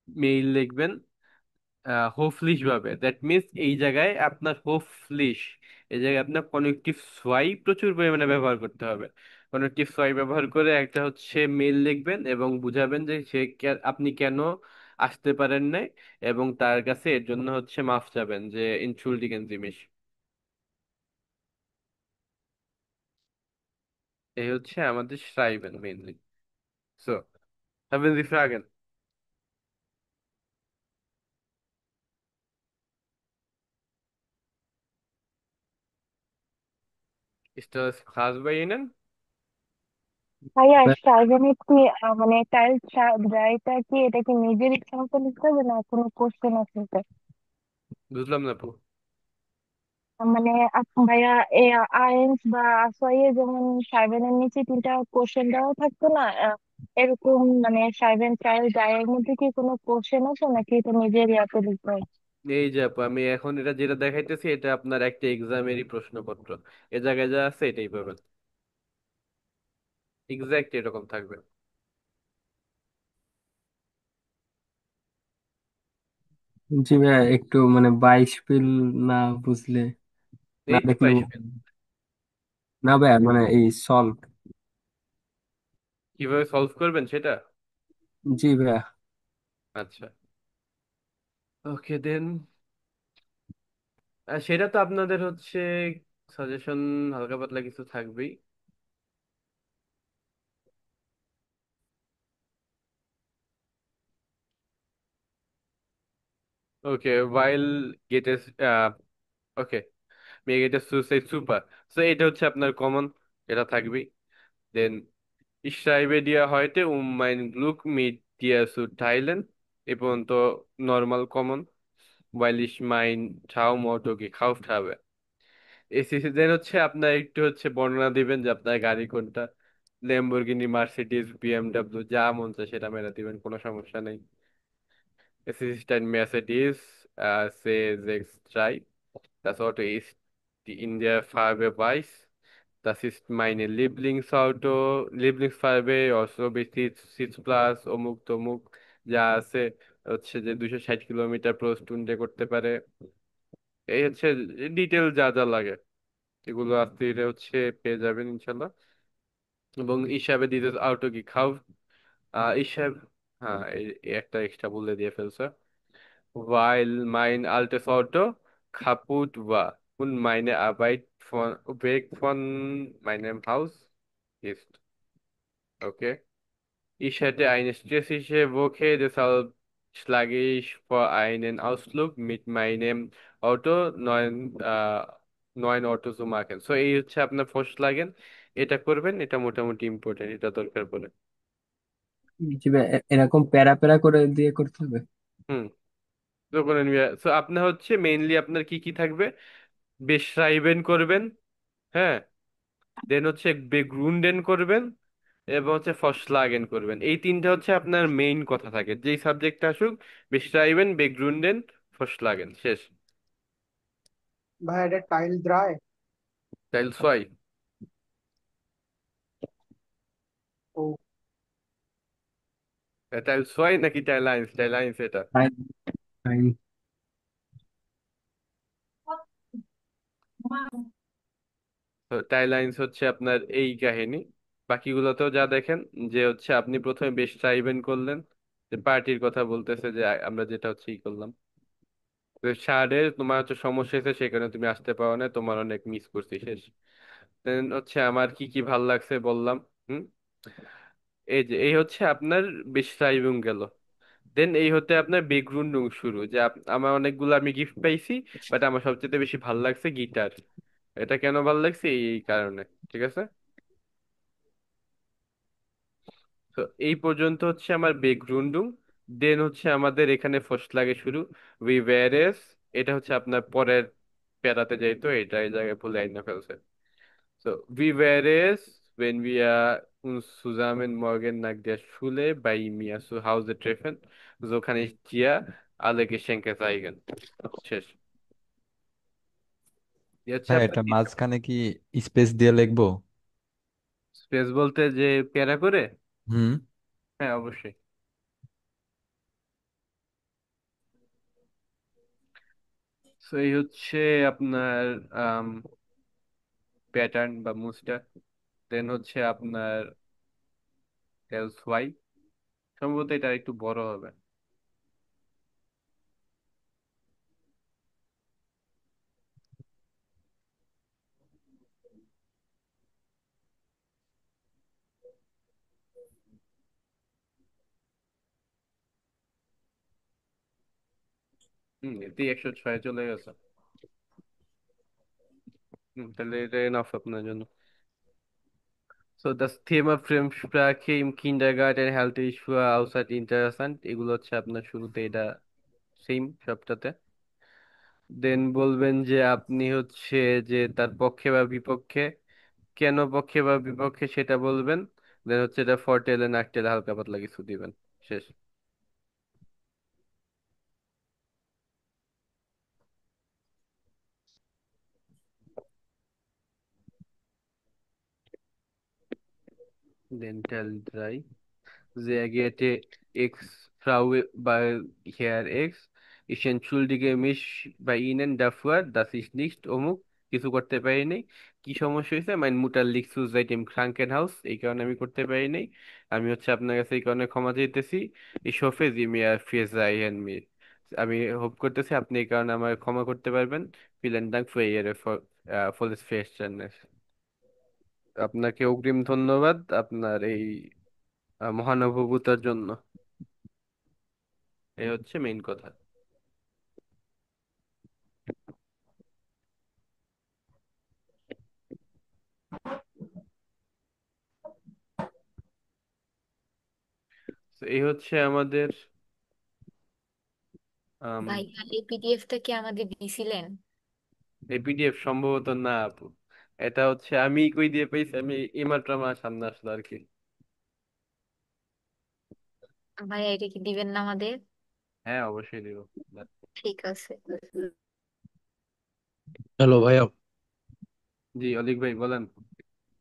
মেইল লিখবেন হোফলিশ ভাবে। দ্যাট মিনস এই জায়গায় আপনার হোফলিশ, এই জায়গায় আপনার কনেকটিভ সোয়াই প্রচুর পরিমাণে ব্যবহার করতে হবে। কনেকটিভ সোয়াই ব্যবহার করে একটা হচ্ছে মেইল লিখবেন এবং বুঝাবেন যে আপনি কেন আসতে পারেন নাই, এবং তার কাছে এর জন্য হচ্ছে মাফ চাবেন যে ইনসুল্ডিগেন জিনিস। এই হচ্ছে আমাদের শ্রাইবেন mainly. So haben Sie Fragen? Ist das klar bei Ihnen? ভাইয়া সার্বজনীক কি মানে টাইল রাইটার কি এটা কি নিজের ইচ্ছা মতো লিখতে হবে না কোনো কোশ্চেন আছে এটা? বুঝলাম না আপু। মানে ভাইয়া আইএনস বা আসোয়াইয়ে যেমন সার্ভেনের নিচে 3টা কোশ্চেন দেওয়া থাকতো না, এরকম মানে সার্ভেন টাইল ডায়ের মধ্যে কি কোনো কোশ্চেন আছে নাকি এটা নিজের ইয়াতে লিখতে হয়? এই যে আপু আমি এখন এটা যেটা দেখাইতেছি এটা আপনার একটা এক্সামেরই প্রশ্নপত্র। এ জায়গায় যা আছে এটাই পাবেন, এক্সাক্ট এরকম থাকবে। জি ভাইয়া, একটু মানে 22 না বুঝলে, না এই তো দেখলে 22 পেন। না ভাইয়া, মানে এই সলভ। কিভাবে সলভ করবেন সেটা? জি ভাইয়া। আচ্ছা, ওকে দেন। সেটা তো আপনাদের হচ্ছে সাজেশন, হালকা পাতলা কিছু থাকবেই। ওকে, ওয়াইল গেটেস, ওকে, মে গেটেস সুসাইড সুপার। সো এটা হচ্ছে আপনার কমন, এটা থাকবেই। দেন Ich schreibe dir heute mein Glück mit dir zu teilen. এ পর্যন্ত normal common, weil ich mein Traumauto gekauft habe। এসিসি দেন হচ্ছে আপনার একটু হচ্ছে বর্ণনা দিবেন যে আপনার গাড়ি কোনটা, ল্যাম্বরগিনি, মার্সিডিজ, বিএমডাব্লিউ, যা মন চায় সেটা মেরে দিবেন, কোনো সমস্যা নেই। Es ist ein Mercedes C63. Das Auto ist in der Farbe weiß. Das ist meine Lieblingsauto, Lieblingsfarbe, also Sitzplatz, অমুক তমুক যা আছে, হচ্ছে যে 260 কিলোমিটার প্রো স্টুন্ডে করতে পারে। এই হচ্ছে ডিটেল যা যা লাগে, এগুলো আস্তে ধীরে হচ্ছে পেয়ে যাবেন ইনশাল্লাহ। এবং হিসাবে দিতে আউটো কি খাও, হিসাব, হ্যাঁ এই একটা এক্সট্রা বলে দিয়ে ফেলছে। Weil mein altes Auto kaputt war und meine Arbeit weg von meinem Haus ist. Okay. Ich hatte eine stressige Woche, deshalb schlage ich vor, einen Ausflug mit meinem Auto neuen Auto zu machen. So এই হচ্ছে আপনার ফার্স্ট লাগেন, এটা করবেন, এটা মোটামুটি ইম্পর্টেন্ট, এটা দরকার পড়ে। যে এরকম প্যারা প্যারা করে দিয়ে করতে হবে। হুম, তো করে নিবে। So আপনার হচ্ছে মেইনলি আপনার কি কি থাকবে, বেশরাইবেন করবেন, হ্যাঁ, দেন হচ্ছে বেগ্রুন্ডেন করবেন, এবং হচ্ছে ফসলাগেন করবেন। এই তিনটা হচ্ছে আপনার মেইন কথা থাকে, যেই সাবজেক্ট আসুক, বেশরাইবেন, বেগ্রুন্ডেন, ফসলাগেন, শেষ। ভাই এটা টাইল দ্রায়। টাইল ছয়, ও, টাইল ছয় নাকি টাইল আইন্স? টাইল আইন্স এটা। Fine, fine. তো টাইল আইন্স হচ্ছে আপনার এই কাহিনী। বাকিগুলোতেও যা দেখেন, যে হচ্ছে আপনি প্রথমে বেশরাইবেন করলেন, যে পার্টির কথা বলতেছে, যে আমরা যেটা হচ্ছে ই করলাম, তো সাড়ে তোমার হচ্ছে সমস্যা হয়েছে, সেই কারণে তুমি আসতে পারো না, তোমার অনেক মিস করছি, শেষ। Then হচ্ছে আমার কি কি ভাল লাগছে বললাম। হুম, এই যে এই হচ্ছে আপনার বেশরাইবুং গেল। দেন এই হতে আপনার বেগ্রুন্ডুং শুরু, যে আমার অনেকগুলো আমি গিফট পাইছি, বাট আমার সবচেয়ে বেশি ভাল লাগছে গিটার। এটা কেন ভাল লাগছে, এই কারণে। ঠিক আছে, তো এই পর্যন্ত হচ্ছে আমার বেগ্রুন্ডুং। দেন হচ্ছে আমাদের এখানে ফার্স্ট লাগে শুরু, উই ওয়্যারেস। এটা হচ্ছে আপনার পরের প্যারাতে যাইতো, এটা এই জায়গায় ভুলে আইনা ফেলছে। So, wie wäre es, wenn wir uns zusammen morgen nach der Schule bei mir zu Hause treffen? So kann ich dir alle Geschenke zeigen. শেষ। এই হচ্ছে হ্যাঁ, আপনার এটা মাঝখানে কি স্পেস দিয়ে লিখবো? স্পেস বলতে যে প্যারা করে, হুম। হ্যাঁ অবশ্যই। তো এই হচ্ছে আপনার প্যাটার্ন বা মুভসটা। দেন হচ্ছে আপনার এলস ওয়াই, সম্ভবত এটা একটু বড় হবে। এতেই 106 চলে গেছে। তাহলে এটা এনাফ আপনার জন্য। So, das Thema Fremdsprache im Kindergarten halte ich für außerhalb interessant। এগুলো হচ্ছে আপনার শুরুতে, এটা সেম সবটাতে। দেন বলবেন যে আপনি হচ্ছে যে তার পক্ষে বা বিপক্ষে, কেন পক্ষে বা বিপক্ষে সেটা বলবেন। দেন হচ্ছে এটা ফরটেলে নাকটেলে হালকা পাতলা কিছু দিবেন, শেষ। দেন টেল dry, Sehr geehrte Ex-Frau bei Herr X, ich entschuldige mich bei Ihnen dafür, dass ich nicht অমুক কিছু করতে পারিনি। কি সমস্যা হয়েছে, মাইন মুটার লিখছু যাইতেম ক্রাঙ্কেনহাউস, এই কারণে আমি করতে পারি নাই। আমি হচ্ছে আপনার কাছে এই কারণে ক্ষমা চাইতেছি। এই সফে জি মিয়া ফিয়েজা ইহেন মি, আমি হোপ করতেছি আপনি এই কারণে আমার ক্ষমা করতে পারবেন। ভিলেন দাঙ্ক ফর ইয়ের ফলেস ফেস্টারনেস। আপনাকে অগ্রিম ধন্যবাদ আপনার এই মহানুভবতার জন্য। এই হচ্ছে মেইন কথা। তো এই হচ্ছে আমাদের ভাইয়া এই পিডিএফটা কি আমাদের দিছিলেন? এই পিডিএফ সম্ভবত না আপু, এটা হচ্ছে আমি কই দিয়ে পেয়েছি, আমি এইমাত্র আমার সামনে আসলো আর কি। ভাইয়া এটা কি দিবেন না আমাদের? হ্যাঁ অবশ্যই দিব। ঠিক আছে। হ্যালো ভাইয়া। জি অলিক ভাই বলেন।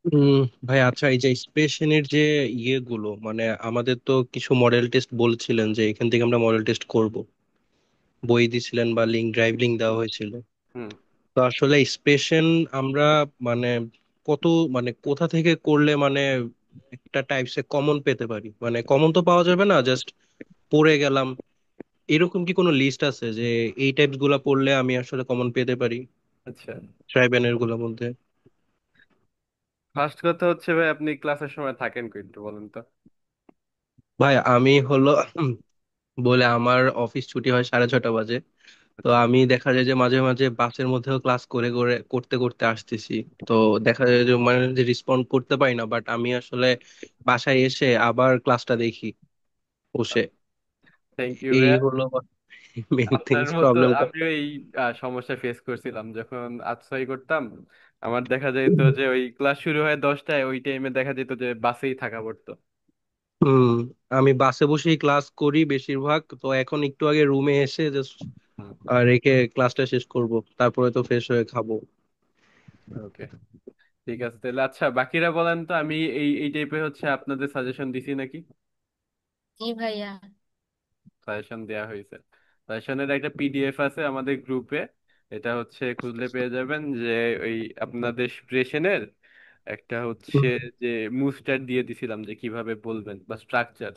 উম, ভাই আচ্ছা, এই যে স্পেশনের যে ইয়েগুলো, মানে আমাদের তো কিছু মডেল টেস্ট বলছিলেন যে এখান থেকে আমরা মডেল টেস্ট করব, বই দিছিলেন বা ড্রাইভ লিঙ্ক দেওয়া হয়েছিল। হুম। তো আসলে স্পেশন আমরা মানে কত, মানে কোথা থেকে করলে মানে একটা টাইপসে কমন পেতে পারি, মানে কমন তো পাওয়া যাবে না, জাস্ট পড়ে গেলাম, এরকম কি কোনো লিস্ট আছে যে এই টাইপস গুলা পড়লে আমি আসলে কমন পেতে পারি আচ্ছা, ট্রাইবেনের গুলোর মধ্যে? ফার্স্ট কথা হচ্ছে ভাই আপনি ক্লাসের সময় থাকেন কই একটু বলেন তো। ভাই আমি হলো বলে আমার অফিস ছুটি হয় 6:30 বাজে। তো আচ্ছা। আমি দেখা যায় যে মাঝে মাঝে বাসের মধ্যেও ক্লাস করে করে করতে করতে আসতেছি। তো দেখা যায় যে মানে যে রেসপন্ড করতে পারি না, বাট আমি আসলে বাসায় এসে আবার ক্লাসটা দেখি বসে। থ্যাংক ইউ এই ভাইয়া। হলো মেইন আপনার থিংস, মতো প্রবলেমটা। আমিও এই সমস্যা ফেস করছিলাম যখন আতসাই করতাম। আমার দেখা যেত যে ওই ক্লাস শুরু হয় 10টায়, ওই টাইমে দেখা যেত যে বাসেই থাকা পড়তো। হুম, আমি বাসে বসেই ক্লাস করি বেশিরভাগ। তো এখন একটু আগে রুমে এসে জাস্ট হুম। রেখে ক্লাসটা শেষ করব, তারপরে তো ফ্রেশ হয়ে খাবো। ওকে, ঠিক আছে তাহলে। আচ্ছা বাকিরা বলেন তো, আমি এই এই টাইপের হচ্ছে আপনাদের সাজেশন দিছি নাকি? জি ভাইয়া। সাজেশন দেয়া হয়েছে। সাজেশনের একটা পিডিএফ আছে আমাদের গ্রুপে, এটা হচ্ছে খুঁজলে পেয়ে যাবেন যে ওই আপনাদের প্রেসেনের একটা হচ্ছে হুম, যে মুস্টার দিয়ে দিছিলাম যে কিভাবে বলবেন বা স্ট্রাকচার,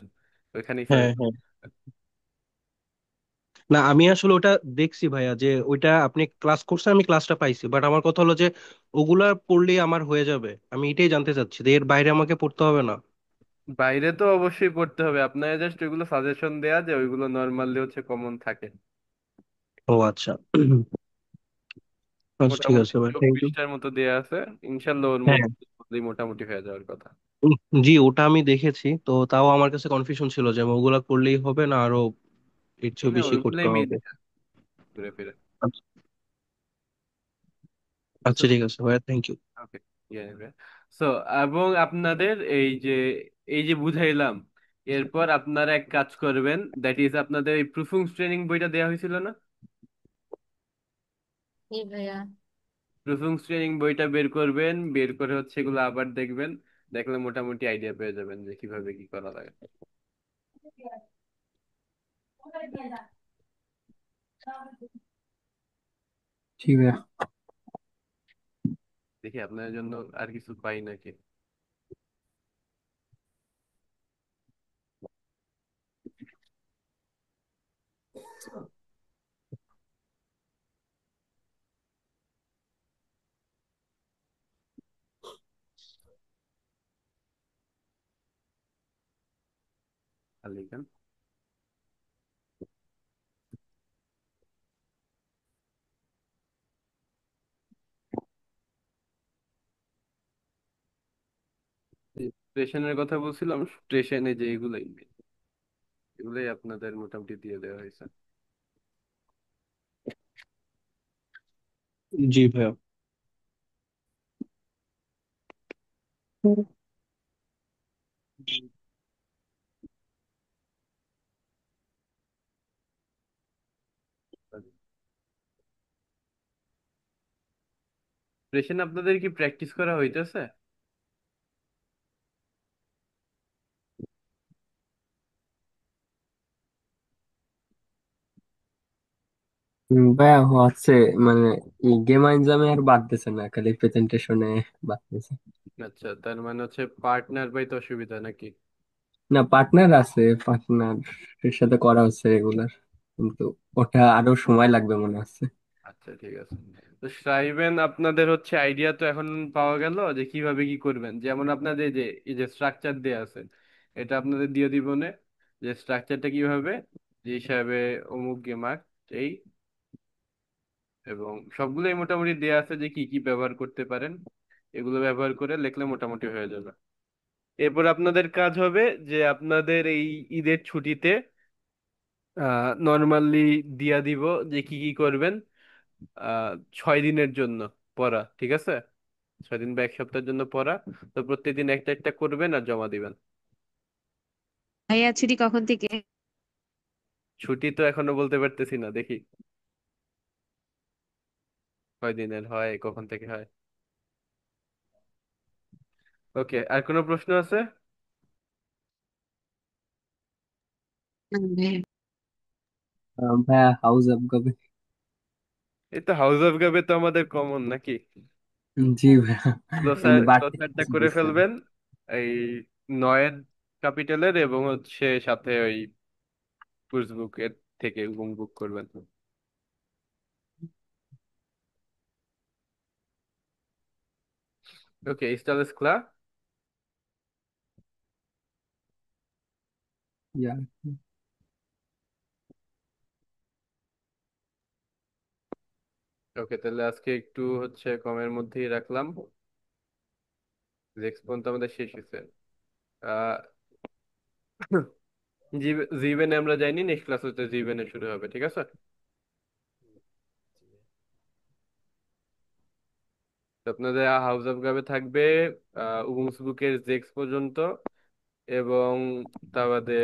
ওইখানেই হ্যাঁ সাজেশন। হ্যাঁ। না আমি আসলে ওটা দেখছি ভাইয়া, যে ওইটা আপনি ক্লাস করছেন, আমি ক্লাসটা পাইছি, বাট আমার কথা হলো যে ওগুলা পড়লেই আমার হয়ে যাবে, আমি এটাই জানতে চাচ্ছি যে এর বাইরে আমাকে পড়তে হবে না? বাইরে তো অবশ্যই পড়তে হবে আপনার, জাস্ট ওইগুলো সাজেশন দেয়া যে ওইগুলো নর্মালি হচ্ছে কমন থাকে। ও আচ্ছা। আচ্ছা ঠিক মোটামুটি আছে ভাই, চোখ থ্যাংক ইউ। পৃষ্ঠার মতো দেয়া আছে, ইনশাল্লাহ ওর হ্যাঁ, মধ্যে মোটামুটি হয়ে যাওয়ার কথা। উম, জি ওটা আমি দেখেছি, তো তাও আমার কাছে কনফিউশন ছিল যে ওগুলা করলেই হবে না আরো এর চেয়েও না বেশি করতে ওইগুলাই মেন হবে। ঘুরে ফিরে। আচ্ছা, আচ্ছা ঠিক আছে ভাইয়া, থ্যাংক ইউ। ওকে। সো এবং আপনাদের এই যে বুঝাইলাম, এরপর আপনারা এক কাজ করবেন, দ্যাট ইজ আপনাদের এই প্রুফিং ট্রেনিং বইটা দেওয়া হয়েছিল না? জি ভাইয়া। প্রুফিং ট্রেনিং বইটা বের করবেন, বের করে হচ্ছে এগুলো আবার দেখবেন, দেখলে মোটামুটি আইডিয়া পেয়ে যাবেন যে কিভাবে কি করা লাগে। ঠিক ভাইয়া। দেখি আপনার জন্য আর কিছু পাই নাকি। খালি কেন? স্টেশনের কথা বলছিলাম, স্টেশনে যে এগুলাই এগুলাই আপনাদের মোটামুটি দিয়ে দেওয়া হয়েছে। জি ভাইয়া। স্টেশন আপনাদের কি প্র্যাকটিস করা হইতেছে? ভাইয়া হচ্ছে মানে গেম এক্সামে আর বাড়তেছে না, খালি প্রেজেন্টেশনে বাড়তেছে। আচ্ছা, তার মানে হচ্ছে পার্টনার পাইতে অসুবিধা নাকি? না, পার্টনার আছে, পার্টনার এর সাথে করা হচ্ছে রেগুলার, কিন্তু ওটা আরো সময় লাগবে মনে হচ্ছে। আচ্ছা, ঠিক আছে। তো সাইবেন, আপনাদের হচ্ছে আইডিয়া তো এখন পাওয়া গেল যে কিভাবে কি করবেন। যেমন আপনাদের যে এই যে স্ট্রাকচার দেয়া আছে, এটা আপনাদের দিয়ে দিব নে, যে স্ট্রাকচারটা কিভাবে, যে হিসাবে অমুক গেমার এই, এবং সবগুলোই মোটামুটি দেয়া আছে যে কি কি ব্যবহার করতে পারেন। এগুলো ব্যবহার করে লিখলে মোটামুটি হয়ে যাবে। এরপর আপনাদের কাজ হবে যে আপনাদের এই ঈদের ছুটিতে নর্মালি দিয়া দিব যে কি কি করবেন। 6 দিনের জন্য পড়া, ঠিক আছে? 6 দিন বা 1 সপ্তাহের জন্য পড়া। তো প্রত্যেকদিন একটা একটা করবেন আর জমা দিবেন। ভাইয়া ছুটি কখন থেকে? ছুটি তো এখনো বলতে পারতেছি না, দেখি কয় দিনের হয়, কখন থেকে হয়। ওকে, আর কোনো প্রশ্ন আছে? ভাইয়া ভাইয়া হাউস আপ কবে? এই তো হাউস অফ গাবে তো আমাদের কমন নাকি। জি ভাইয়া, গ্লোসার এমনি বাড়তি গ্লোসারটা কিছু করে দিচ্ছে না। ফেলবেন, এই নয়ের ক্যাপিটালের, এবং হচ্ছে সাথে ওই কুর্সবুকের থেকে বুক করবেন। ওকে, ist alles klar? ইয়া, ওকে, তাহলে আজকে একটু হচ্ছে কমের মধ্যেই রাখলাম। নেক্সট পর্যন্ত আমাদের শেষ হয়েছে। আহ জিভেনে আমরা যাইনি, নেক্সট ক্লাস হচ্ছে জিভেনে শুরু হবে, ঠিক আছে? তো আপনাদের হাউস অফ গাবে থাকবে উবুন্সুবুকের জেক্স পর্যন্ত, এবং তা বাদে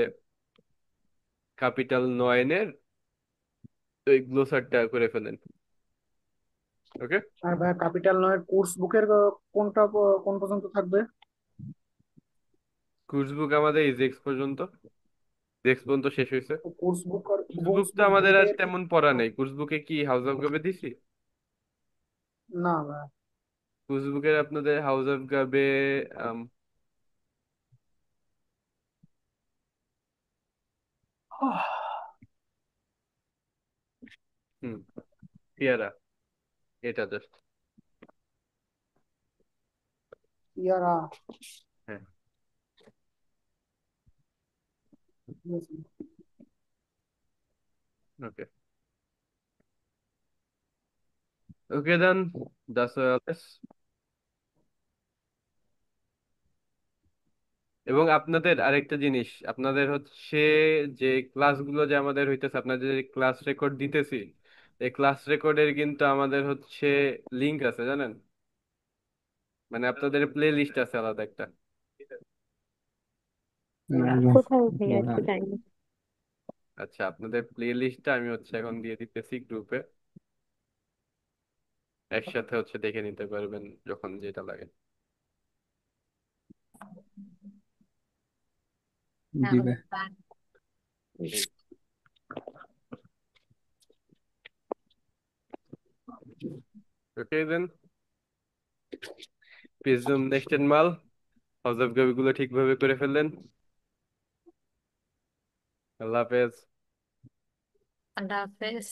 ক্যাপিটাল নয়নের ওই গ্লোসারটা করে ফেলেন। ওকে, আর ভাই ক্যাপিটাল নয় কোর্স বুকের কোনটা কোন পর্যন্ত থাকবে? কুর্সবুক আমাদের এই জেক্স পর্যন্ত, জেক্স পর্যন্ত শেষ হয়েছে। কোর্স বুক আর কুর্সবুক বুকস তো বুক আমাদের আর দুইটাই তেমন পড়া নেই। কুর্সবুকে কি হাউস অফ গাবে দিছি? না ভাই। কুর্সবুকের আপনাদের হাউস অফ গাবে হুম, পেয়ারা, এটা জাস্ট। ইয়ারা। হ্যাঁ, ওকে, ওকে দেন, দ্যাটস অল। এবং আপনাদের আরেকটা জিনিস, আপনাদের হচ্ছে যে ক্লাসগুলো যে আমাদের হইতেছে, আপনাদের যে ক্লাস রেকর্ড দিতেছি, এই ক্লাস রেকর্ডের কিন্তু আমাদের হচ্ছে লিংক আছে, জানেন? মানে আপনাদের প্লে লিস্ট আছে আলাদা একটা। কোথায় ভাইয়া একটু জানি। আচ্ছা, আপনাদের প্লে লিস্টটা আমি হচ্ছে এখন দিয়ে দিতেছি গ্রুপে, একসাথে হচ্ছে দেখে নিতে পারবেন যখন যেটা লাগে। জি ভাই। ওকে দেন, প্রিজম নেক্সট মাল হাউস অফ গুলো ঠিকভাবে করে ফেললেন। আল্লাহ হাফেজ। আল্লাহ হাফেজ।